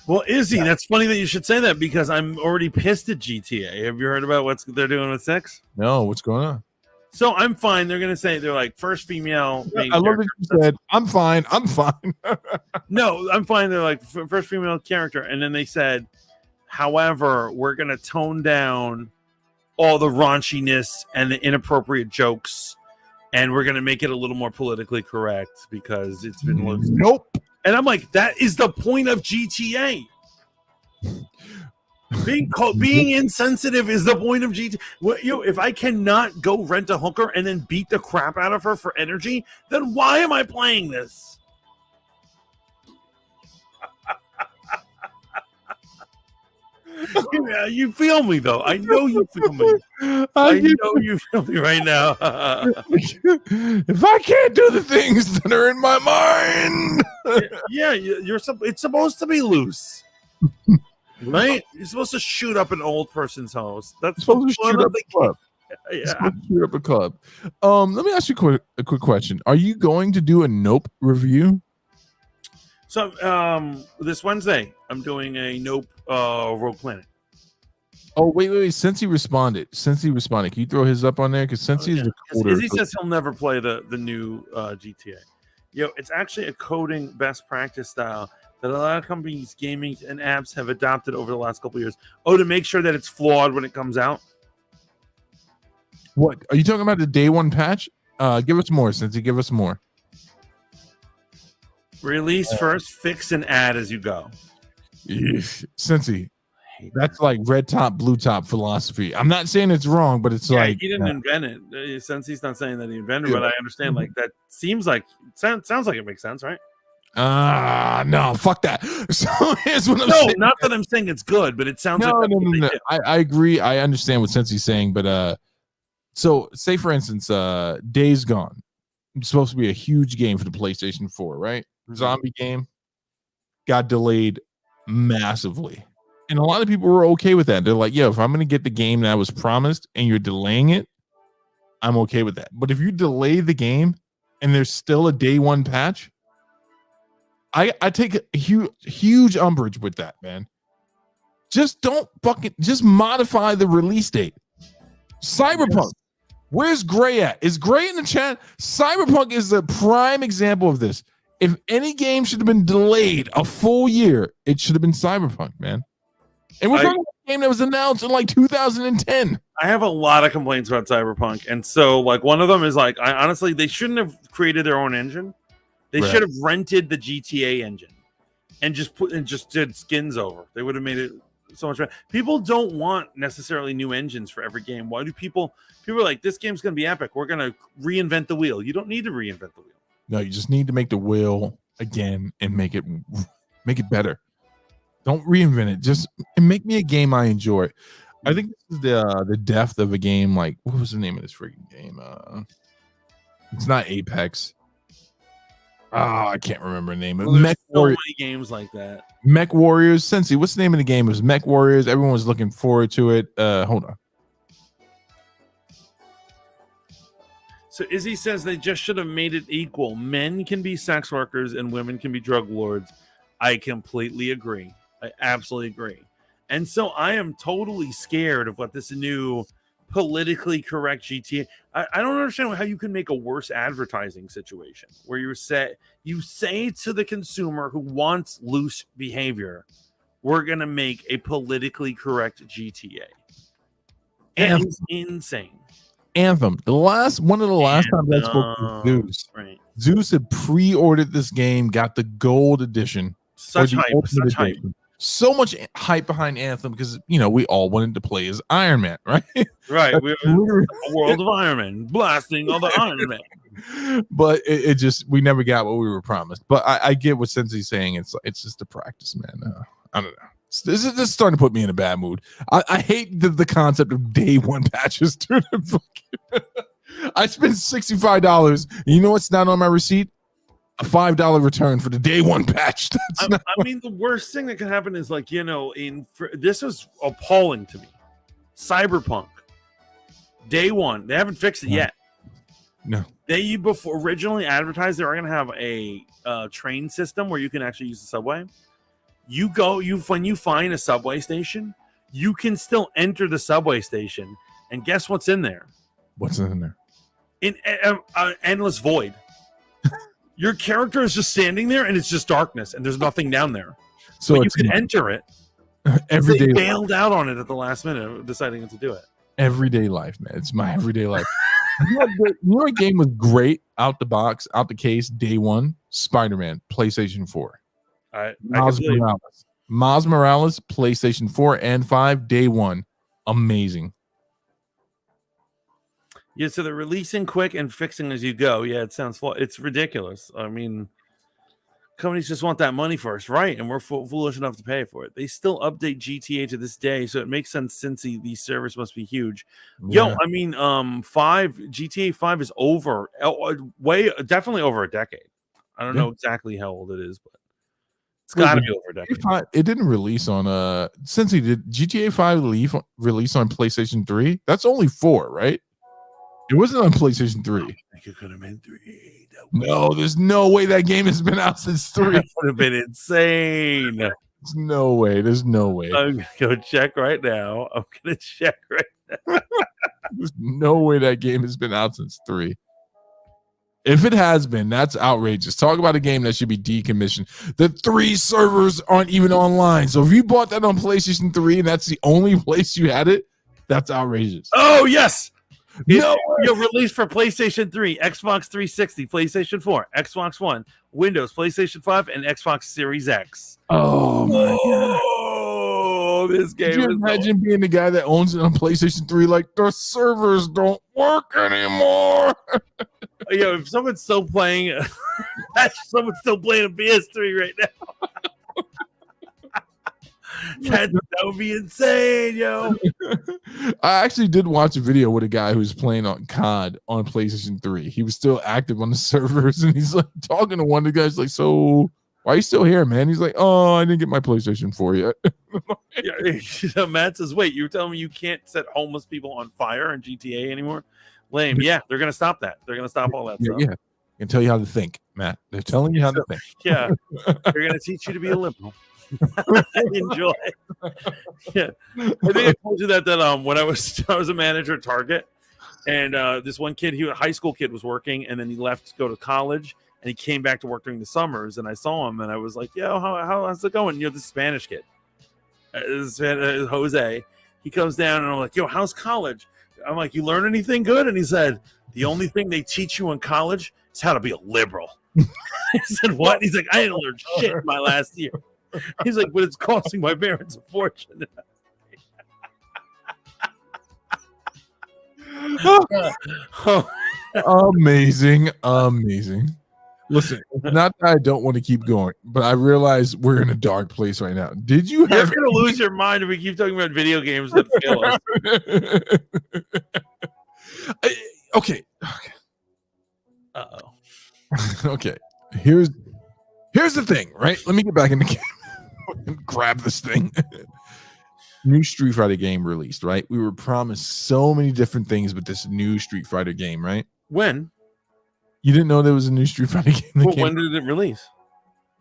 Well, Izzy, that's funny that you should say that because I'm already pissed at GTA. Have you heard about what they're doing with 6? No, what's going on? So I'm fine. They're going to say they're like first female. I love that you said, I'm fine. I'm fine. No, I'm fine. They're like first female character. And then they said, however, we're going to tone down all the raunchiness and the inappropriate jokes. And we're going to make it a little more politically correct because it's been loose. Nope. And I'm like, that is the point of GTA. Being insensitive is the point of GTA. Well, if I cannot go rent a hooker and then beat the crap out of her for energy, then why am I playing this? Yeah, you feel me, though. I know you feel me. I know you feel me right now. If I can't do the things that are in my mind. Yeah, it's supposed to be loose. Right? You're supposed to shoot up an old person's house. That's supposed to shoot up a club. Yeah. Shoot up a club. Let me ask you a quick question. Are you going to do a Nope review? So this Wednesday, I'm doing a Nope Rogue Planet. Oh, wait. Since he responded, can you throw his up on there? Because since he's recorder. He says he'll never play the new GTA. It's actually a coding best practice style that a lot of companies, gaming, and apps have adopted over the last couple of years. Oh, to make sure that it's flawed when it comes out. What are you talking about? The day one patch? Give us more, Cincy. Give us more. Release first, fix and add as you go. Cincy, that's like red top, blue top philosophy. I'm not saying it's wrong, but it's like he didn't invent it. Since he's not saying that he invented it, but I understand. Like that sounds like it makes sense, right? No, fuck that. So here's what I'm saying. Not that I'm saying it's good, but it sounds like no. I agree. I understand what Cincy's saying, but so say for instance, Days Gone. It's supposed to be a huge game for the PlayStation 4, right? Mm-hmm. Zombie game got delayed massively. And a lot of people were okay with that. They're like, if I'm going to get the game that was promised and you're delaying it, I'm okay with that. But if you delay the game and there's still a day one patch, I take a huge umbrage with that, man. Just just modify the release date. Cyberpunk. Where's Gray at? Is Gray in the chat? Cyberpunk is a prime example of this. If any game should have been delayed a full year, it should have been Cyberpunk, man. And we're talking about a game that was announced in like 2010. I have a lot of complaints about Cyberpunk. And so like one of them is like, honestly, they shouldn't have created their own engine. They should have rented the GTA engine and just did skins over. They would have made it so much better. People don't want necessarily new engines for every game. Why do people are like, this game's going to be epic. We're going to reinvent the wheel. You don't need to reinvent the wheel. No, you just need to make the wheel again and make it better. Don't reinvent it. Just make me a game I enjoy. I think this is the depth of a game. Like, what was the name of this freaking game? It's not Apex. I can't remember the name. Well, there's so many games like that. Mech Warriors. Cincy, what's the name of the game? It was Mech Warriors. Everyone was looking forward to it. Hold on. So Izzy says they just should have made it equal. Men can be sex workers and women can be drug lords. I completely agree. I absolutely agree. And so I am totally scared of what this new politically correct GTA. I don't understand how you can make a worse advertising situation where you say to the consumer who wants loose behavior, we're going to make a politically correct GTA. And it's insane. Anthem. One of the last times I spoke to Zeus. Right. Zeus had pre-ordered this game, got the gold edition. Such hype. So much hype behind Anthem because we all wanted to play as Iron Man, right? Right. We're a world of Iron Man, blasting all the Iron Man. But it just we never got what we were promised. But I get what Cincy's saying. It's just a practice, man. I don't know. This is starting to put me in a bad mood. I hate the concept of day one patches. I spent $65. You know what's not on my receipt? A $5 return for the day one patch. I mean, the worst thing that can happen is like, this was appalling to me. Cyberpunk. Day one. They haven't fixed it No. yet. No. They before originally advertised they were going to have a train system where you can actually use the subway. When you find a subway station, you can still enter the subway station, and guess what's in there? What's in there? In endless void. Your character is just standing there, and it's just darkness, and there's nothing down there. So But you it's can enter it. everyday They bailed out on it at the last minute, deciding not to do it. everyday life, man. It's my everyday life. You know what game was great out the box, out the case, day one? Spider-Man, PlayStation 4. Miles Morales, PlayStation 4 and 5, day one. Amazing. Yeah, so they're releasing quick and fixing as you go. Yeah, it sounds it's ridiculous. I mean, companies just want that money first, right? And we're foolish enough to pay for it. They still update GTA to this day, so it makes sense since these servers must be huge. Yeah. Yo, I mean, GTA 5 is over, definitely over a decade. I don't know exactly how old it is, but it's got to be over a decade. It didn't release on since he did GTA 5 release on PlayStation 3. That's only 4, right? It wasn't on PlayStation 3. I think it could have been 3. No, there's no way that game has been out since 3. That would have been insane. There's no way. There's no way. I'm gonna check right now. There's no way that game has been out since 3. If it has been, that's outrageous. Talk about a game that should be decommissioned. The 3 servers aren't even online. So if you bought that on PlayStation 3 and that's the only place you had it, that's outrageous. Oh yes. No, you're released for PlayStation 3, Xbox 360, PlayStation 4, Xbox One, Windows, PlayStation 5, and Xbox Series X. Oh my god! Oh, this game. Could you imagine being the guy that owns it on PlayStation 3? Like, the servers don't work anymore. Yo, if someone's still playing, someone's still playing a PS3 right now. That would be insane, yo. I actually did watch a video with a guy who was playing on COD on PlayStation 3. He was still active on the servers, and he's like talking to one of the guys, like, "So why are you still here, man?" He's like, "Oh, I didn't get my PlayStation 4 yet." Yeah, Matt says, "Wait, you're telling me you can't set homeless people on fire in GTA anymore?" Lame. Yeah, they're gonna stop that. They're gonna stop all that stuff. Yeah, I can tell you how to think, Matt. They're telling you how to think. Yeah, they're gonna teach you to be a liberal. Enjoy. Yeah, I think I told you that when I was a manager at Target, and this one kid, a high school kid, was working, and then he left to go to college, and he came back to work during the summers, and I saw him, and I was like, "Yo, how's it going?" You know, this Spanish kid, Jose. He comes down, and I'm like, "Yo, how's college?" I'm like, "You learn anything good?" And he said, "The only thing they teach you in college is how to be a liberal." I said, "What?" He's like, "I didn't learn shit in my last year." He's like, "But it's costing my parents a fortune." Amazing. Listen, not that I don't want to keep going, but I realize we're in a dark place right now. Did you You're have gonna lose your mind if we keep talking about video games that fail us. Okay. Uh-oh. Okay. Here's the thing, right? Let me get back in the game and grab this thing. New Street Fighter game released, right? We were promised so many different things with this new Street Fighter game, right? When? You didn't know there was a new Street Fighter game that came? When did it release?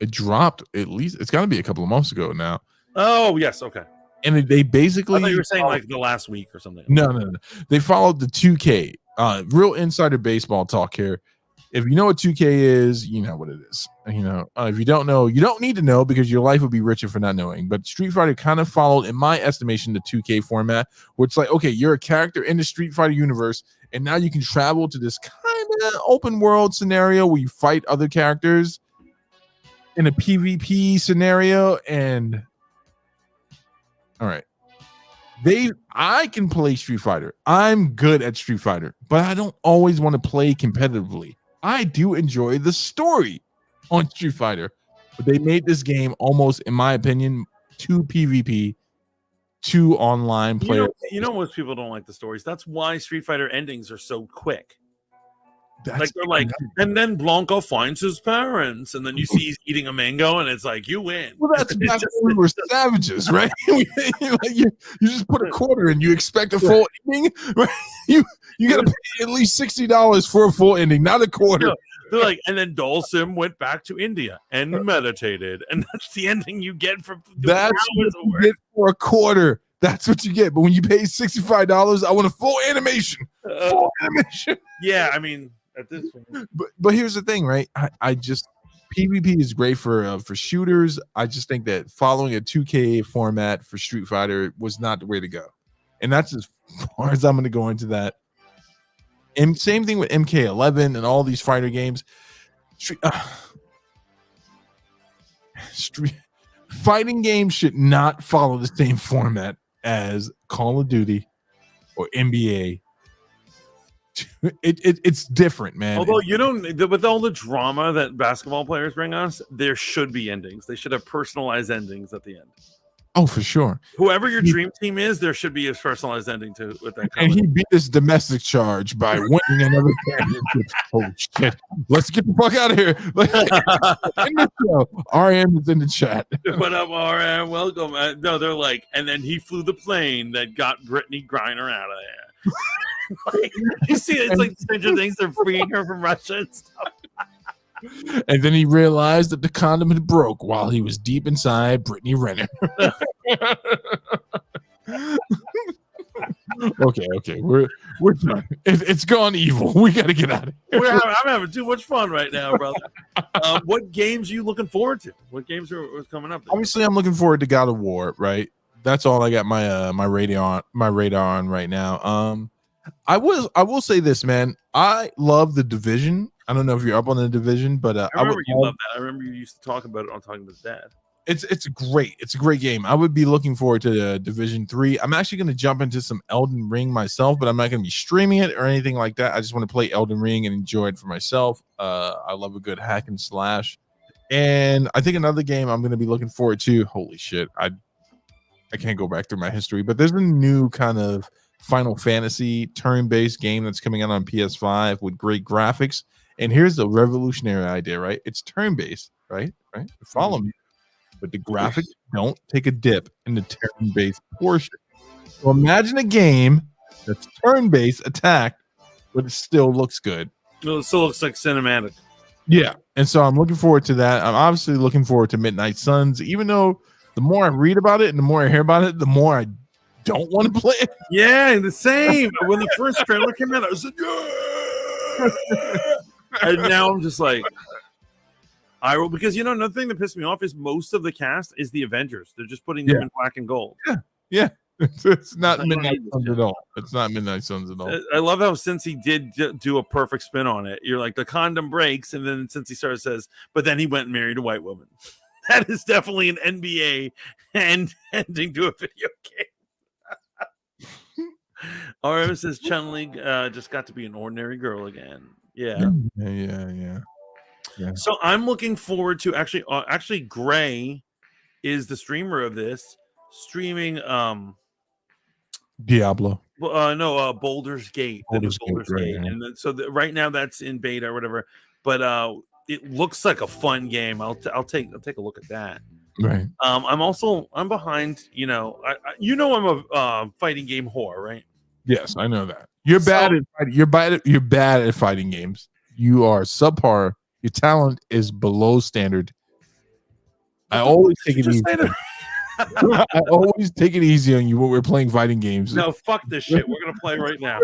It dropped at least. It's got to be a couple of months ago now. Oh, yes. Okay. And they basically. I thought you were saying like the last week or something. No. They followed the 2K. Real insider baseball talk here. If you know what 2K is, you know what it is. You know, if you don't know, you don't need to know because your life would be richer for not knowing. But Street Fighter kind of followed, in my estimation, the 2K format, where it's like, okay, you're a character in the Street Fighter universe, and now you can travel to this kind of open world scenario where you fight other characters in a PvP scenario. And all right, I can play Street Fighter. I'm good at Street Fighter, but I don't always want to play competitively. I do enjoy the story on Street Fighter, but they made this game almost, in my opinion, too PvP, too online player. You know, most people don't like the stories. That's why Street Fighter endings are so quick. Like they're like, and then Blanco finds his parents, and then you see he's eating a mango, and it's like you win. Well, that's back when we were savages, right? you just put a quarter and you expect a full ending, right? You got to pay at least $60 for a full ending, not a quarter. Yeah. They're like, and then Dhalsim went back to India and meditated, and that's the ending you get for that's what you get for a quarter. That's what you get. But when you pay $65, I want a full animation. Full animation. Yeah, I mean, at this point. But here's the thing, right? I just PvP is great for shooters. I just think that following a 2K format for Street Fighter was not the way to go, and that's as far as I'm going to go into that. And same thing with MK11 and all these fighter games. Fighting games should not follow the same format as Call of Duty or NBA. It's different, man. Although you don't, with all the drama that basketball players bring us, there should be endings. They should have personalized endings at the end. Oh, for sure. Whoever your dream team is, there should be a personalized ending to with that. And he beat his domestic charge by winning another championship. Oh shit! Let's get the fuck out of here. In the show. RM is in the chat. What up, RM? Welcome. No, they're like, and then he flew the plane that got Brittany Griner out of there. Like, you see, it's like Stranger Things. They're freeing her from Russia and stuff. And then he realized that the condom had broke while he was deep inside Brittany Renner. Okay, we're done. It's gone evil. We got to get out of here. I'm having too much fun right now, brother. What games are you looking forward to? What games are coming up? Obviously, I'm looking forward to God of War. Right, that's all I got my radar on right now. I will say this, man. I love The Division. I don't know if you're up on The Division, but I remember you love that. I remember you used to talk about it on Talking with Dad. It's great. It's a great game. I would be looking forward to Division 3. I'm actually going to jump into some Elden Ring myself, but I'm not going to be streaming it or anything like that. I just want to play Elden Ring and enjoy it for myself. I love a good hack and slash. And I think another game I'm going to be looking forward to. Holy shit. I can't go back through my history, but there's a new kind of Final Fantasy turn-based game that's coming out on PS5 with great graphics. And here's the revolutionary idea, right? It's turn-based, right? Follow me. But the graphics don't take a dip in the turn-based portion. So imagine a game that's turn-based attack, but it still looks good. It still looks like cinematic. Yeah. And so I'm looking forward to that. I'm obviously looking forward to Midnight Suns, even though the more I read about it and the more I hear about it, the more I don't want to play it. Yeah, the same. When the first trailer came out, I was like, yeah! And now I'm just like, because another thing that pissed me off is most of the cast is the Avengers. They're just putting them in black and gold. Yeah. It's not Midnight Suns at all. It's not Midnight Suns at all. I love how since he did do a perfect spin on it, you're like, the condom breaks, and then since he started says, but then he went and married a white woman. That is definitely an NBA and ending to a video game. RM says Chun-Li just got to be an ordinary girl again. Yeah. So I'm looking forward to actually Gray is the streamer of this streaming Diablo. Baldur's Gate. Baldur's Gate. And then, so right now that's in beta or whatever, but it looks like a fun game. I'll take a look at that. Right. I'm behind, I'm a fighting game whore, right? Yes, I know that. You're bad at fighting games. You are subpar. Your talent is below standard. I always take it easy. I always take it easy on you when we're playing fighting games. No, fuck this shit. We're gonna play right now.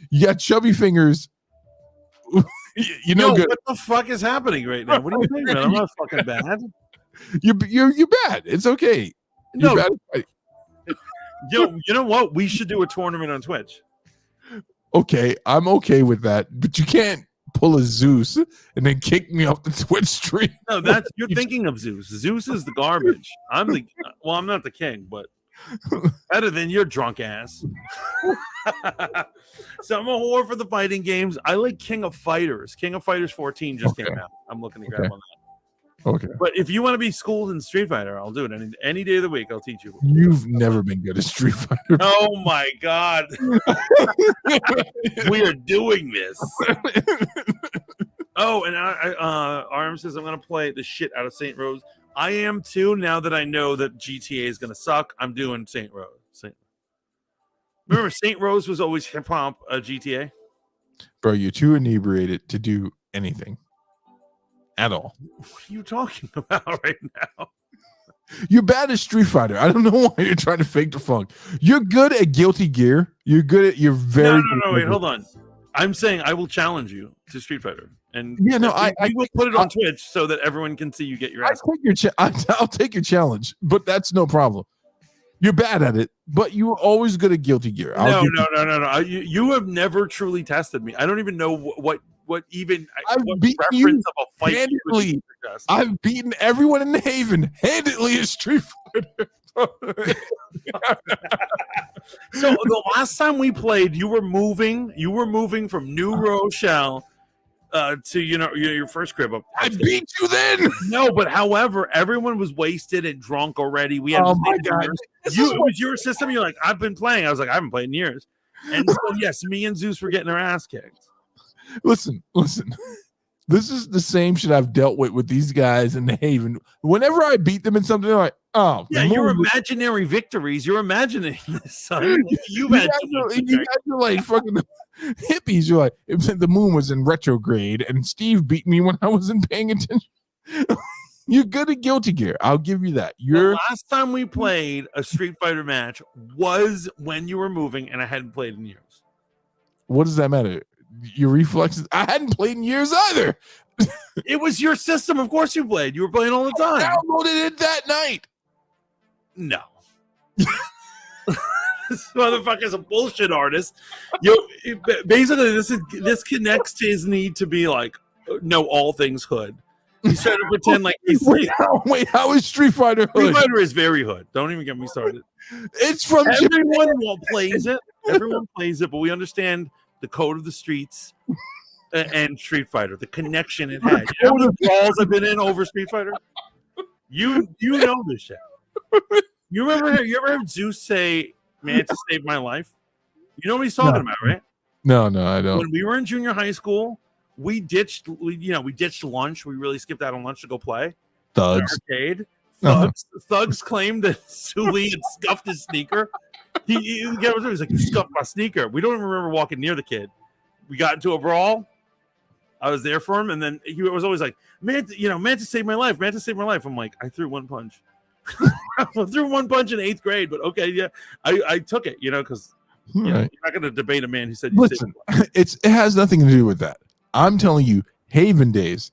You got chubby fingers. You know, good. What the fuck is happening right now? What are you thinking? I'm not fucking bad. You're bad. It's okay. You're bad at fighting. Yo, you know what? We should do a tournament on Twitch. Okay, I'm okay with that, but you can't pull a Zeus and then kick me off the Twitch stream. No, you're thinking of Zeus. Zeus is the garbage. I'm not the king, but better than your drunk ass. So I'm a whore for the fighting games. I like King of Fighters. King of Fighters 14 just came out. I'm looking to grab on Okay. But if you want to be schooled in Street Fighter, I'll do it any day of the week. I'll teach you. You've never been good at Street Fighter. Oh my god, we are doing this. Oh, and Arm says I'm gonna play the shit out of Saint Rose. I am too. Now that I know that GTA is gonna suck, I'm doing Saint Rose. Remember, Saint Rose was always hip hop GTA. Bro, you're too inebriated to do anything at all. What are you talking about right now? You're bad at Street Fighter. I don't know why you're trying to fake the funk. You're good at Guilty Gear. You're very No, wait, hold on. I'm saying I will challenge you to Street Fighter, and yeah, no, I will put it on Twitch so that everyone can see you get your ass. I'll take your challenge, but that's no problem. You're bad at it, but you were always good at Guilty Gear. No. You have never truly tested me. I don't even know what I've beaten you of a fight handedly. I've beaten everyone in the Haven handedly as Street Fighter. So the last time we played, you were moving from New Rochelle to your first crib up. I beat you then. No, but however, everyone was wasted and drunk already. We had my god, it was your system. You're like, I've been playing. I was like, I haven't played in years. And so yes, me and Zeus were getting our ass kicked. Listen. This is the same shit I've dealt with these guys in the Haven. Whenever I beat them in something, they're like, oh, yeah, your imaginary victories. You're imagining this, son. You guys are like fucking hippies. You're like, the moon was in retrograde, and Steve beat me when I wasn't paying attention. You're good at Guilty Gear. I'll give you that. The last time we played a Street Fighter match was when you were moving, and I hadn't played in years. What does that matter? Your reflexes. I hadn't played in years either. It was your system. Of course you played. You were playing all the time. I downloaded it that night. No. This motherfucker's a bullshit artist. Basically, this connects to his need to be like, know all things hood. He's trying to pretend like he's wait, how is Street Fighter hood? Street Fighter is very hood. Don't even get me started. It's from everyone plays it. Everyone plays it, but we understand the code of the streets and Street Fighter, the connection it had. You know the balls I've been in over Street Fighter? You know this shit. You ever heard Zeus say, "Mantis saved my life"? You know what he's talking about, right? No, I don't. When we were in junior high school, we ditched lunch. We really skipped out on lunch to go play. Thugs. Arcade. Thugs claimed that Sully had scuffed his sneaker. He was like, "You scuffed my sneaker." We don't even remember walking near the kid. We got into a brawl. I was there for him, and then he was always like, Mantis saved my life. Mantis saved my life. I'm like, I threw one punch. I threw one punch in 8th grade, but okay, yeah, I took it, because you're not going to debate a man who said, "Listen, it has nothing to do with that." I'm telling you, Haven days.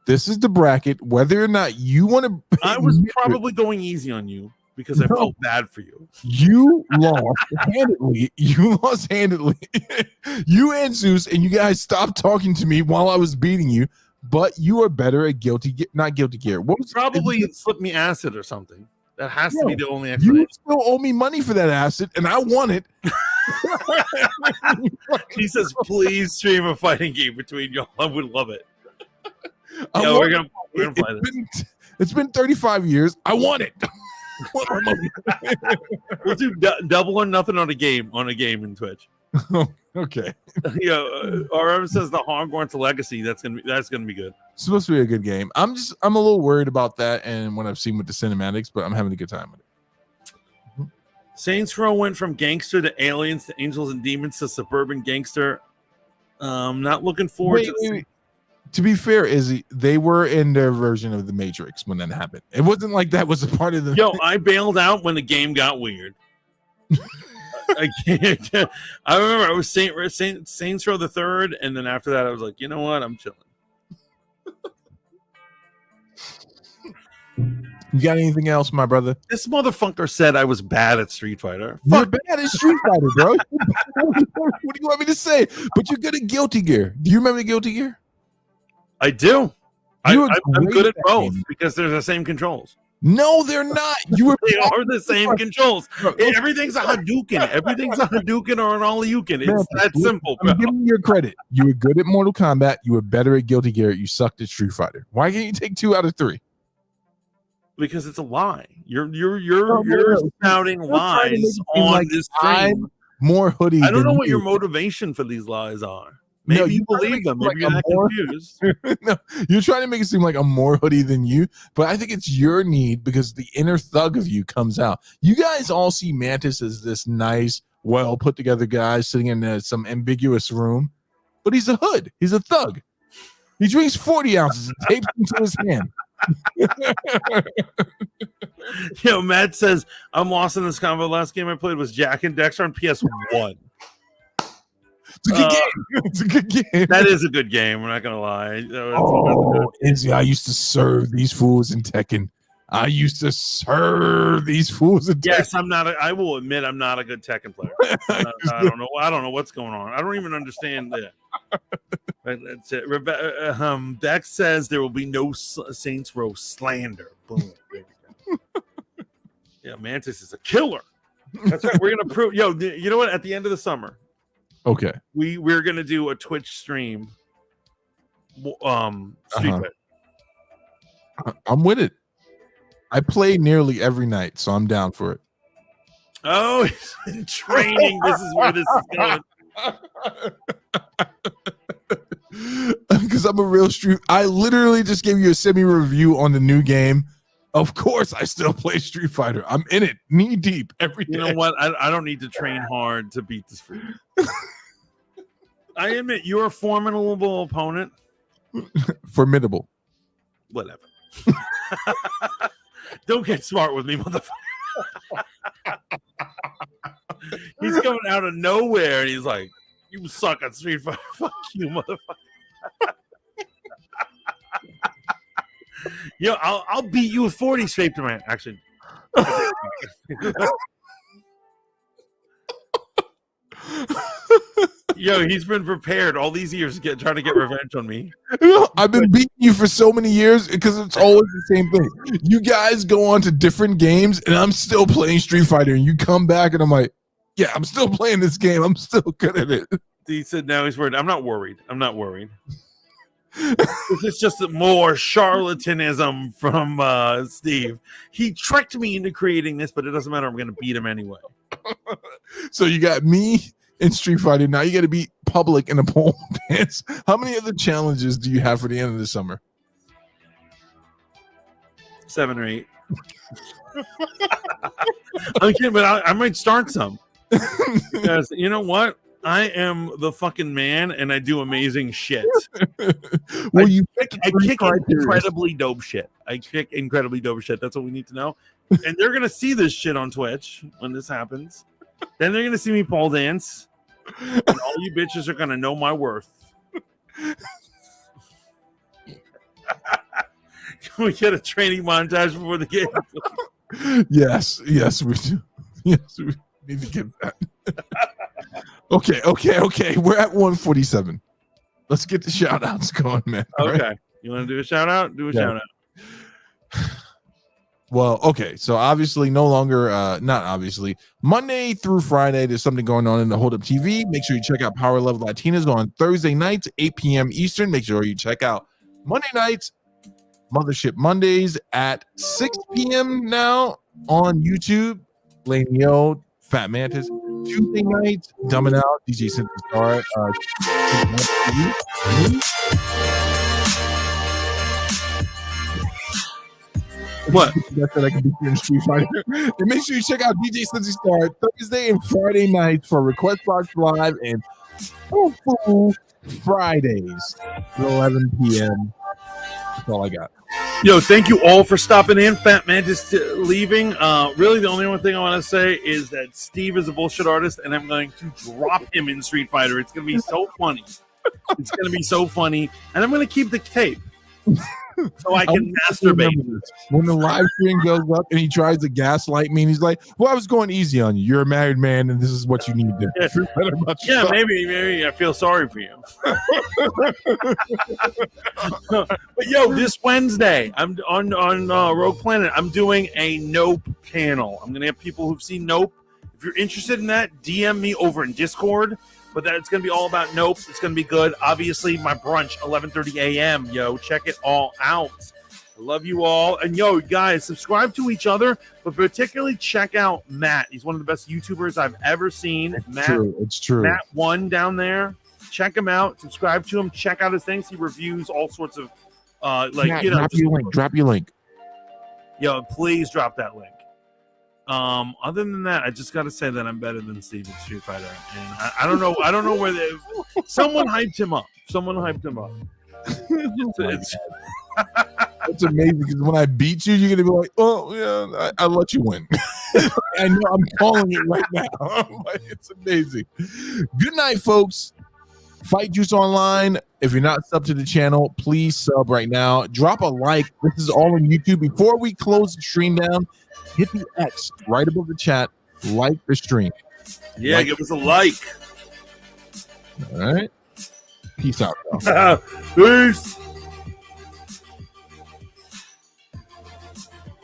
This is the bracket. Whether or not you want to, I was probably going easy on you because I felt bad for you. You lost handedly. You lost handedly. You and Zeus, and you guys stopped talking to me while I was beating you. But you are better at not Guilty Gear. What was probably slipped me acid or something? That has to be the only explanation. You still owe me money for that acid, and I want it. He says, "Please stream a fighting game between y'all. I would love it." We're gonna play this. It's been 35 years. I want it. We'll do double or nothing on a game in Twitch. Okay. RM says the Hogwarts Legacy. That's gonna be good. It's supposed to be a good game. I'm a little worried about that, and what I've seen with the cinematics, but I'm having a good time with it. Saints Row went from gangster to aliens to angels and demons to suburban gangster. Not looking forward to. To be fair, Izzy, they were in their version of the Matrix when that happened. It wasn't like that was a part of the. I bailed out when the game got weird. I remember I was Saints Row the third, and then after that, I was like, you know what, I'm chilling. You got anything else, my brother? This motherfucker said I was bad at Street Fighter. You're bad at Street Fighter, bro. What do you want me to say? But you're good at Guilty Gear. Do you remember Guilty Gear? I do. I'm good at both because they're the same controls. No, they're not. They are the same controls. Everything's a Hadouken. Everything's a Hadouken or an All-You-Can. It's that simple, bro. I'm giving you your credit. You were good at Mortal Kombat. You were better at Guilty Gear. You sucked at Street Fighter. Why can't you take 2 out of 3? Because it's a lie. You're no. spouting You're trying to make it lies seem on like this stream. more hoodie. I don't know than what your you. motivation for these lies are. No, Maybe you you try to believe make them. it Maybe like you're a not more- confused. No, you're trying to make it seem like I'm more hoodie than you, but I think it's your need because the inner thug of you comes out. You guys all see Mantis as this nice, well put together guy sitting in some ambiguous room, but he's a hood. He's a thug. He drinks 40 ounces and tapes them to his hand. Yo, Matt says I'm lost in this combo. The last game I played was Jack and Dexter on PS1. It's a good game. It's a good game. That is a good game. We're not gonna lie. Oh, Izzy, I used to serve these fools in Tekken. I Yes, I'm not. I will admit I'm not a good Tekken player. I don't know. I don't know what's going on. I don't even understand that. That's it. Bex says there will be no Saints Row slander. Boom. Yeah, Mantis is a killer. That's right. We're gonna prove. Yo, you know what? At the end of the summer, Okay. we're gonna do a Twitch stream. Street Fighter. I'm with it. I play nearly every night, so I'm down for it. Oh, training. This is where this is going. Because I'm a real street. I literally just gave you a semi-review on the new game. Of course, I still play Street Fighter. I'm in it, knee deep every day. You know what? I don't need to train hard to beat this fool. I admit you're a formidable opponent. Formidable. Whatever. Don't get smart with me, motherfucker. He's coming out of nowhere and he's like, "You suck at Street Fighter." Fuck you, motherfucker. Yo, I'll beat you with 40 straight to man. Actually. Yo, he's been prepared all these years trying to get revenge on me. I've been beating you for so many years because it's always the same thing. You guys go on to different games and I'm still playing Street Fighter and you come back and I'm like, yeah, I'm still playing this game. I'm still good at it. He said now he's worried. I'm not worried. This is just more charlatanism from Steve. He tricked me into creating this, but it doesn't matter. I'm going to beat him anyway. So you got me in Street Fighter. Now you got to beat Public in a pole dance. How many other challenges do you have for the end of the summer? 7 or 8. I'm kidding, but I might start some. Because you know what? I am the fucking man, and I do amazing shit. Well, I kick incredibly dope shit. That's what we need to know. And they're gonna see this shit on Twitch when this happens. Then they're gonna see me pole dance, and all you bitches are gonna know my worth. Can we get a training montage before the game? Yes, we do. Yes, we need to get that. Okay. We're at 147. Let's get the shout outs going, man. Okay. Right? You want to do a shout out? Do a shout out. Well, okay. So obviously no longer, not obviously, Monday through Friday, there's something going on in the Hold Up TV. Make sure you check out Power Level Latinas on Thursday nights, 8 p.m. Eastern. Make sure you check out Monday nights, Mothership Mondays at 6 p.m. now on YouTube. Laney O, Fat Mantis. Tuesday nights, Dumbing Out, DJ Cynthia Star. What? That's that I can be here in Street Fighter. And make sure you check out DJ Cynthia Star Thursday and Friday nights for Request Box Live and Fridays at 11 p.m. That's all I got. Yo, thank you all for stopping in. Fat Man just leaving. Really, the only one thing I want to say is that Steve is a bullshit artist, and I'm going to drop him in Street Fighter. It's going to be so funny. It's going to be so funny, and I'm going to keep the tape so I can masturbate. When the live stream goes up and he tries to gaslight me, and he's like, "Well, I was going easy on you. You're a married man, and this is what you need to do." Yeah, maybe I feel sorry for you. But yo, this Wednesday, I'm on Rogue Planet. I'm doing a Nope panel. I'm gonna have people who've seen Nope. If you're interested in that, DM me over in Discord. But that it's gonna be all about Nope. It's gonna be good. Obviously, my brunch 11:30 a.m. Yo, check it all out. I love you all. And yo, guys, subscribe to each other, but particularly check out Matt. He's one of the best YouTubers I've ever seen. It's true. Matt One down there. Check him out. Subscribe to him. Check out his things. He reviews all sorts of Matt, drop your link. Yo, please drop that link. Other than that, I just gotta say that I'm better than Steve at Street Fighter. And I don't know where someone hyped him up. It's amazing because when I beat you, you're gonna be like, "Oh yeah, I let you win." I know I'm calling it right now. It's amazing. Good night, folks. Fight Juice Online. If you're not subbed to the channel, please sub right now. Drop a like. This is all on YouTube. Before we close the stream down, hit the X right above the chat. Like the stream. Yeah, give us a like. All right. Peace out. Peace.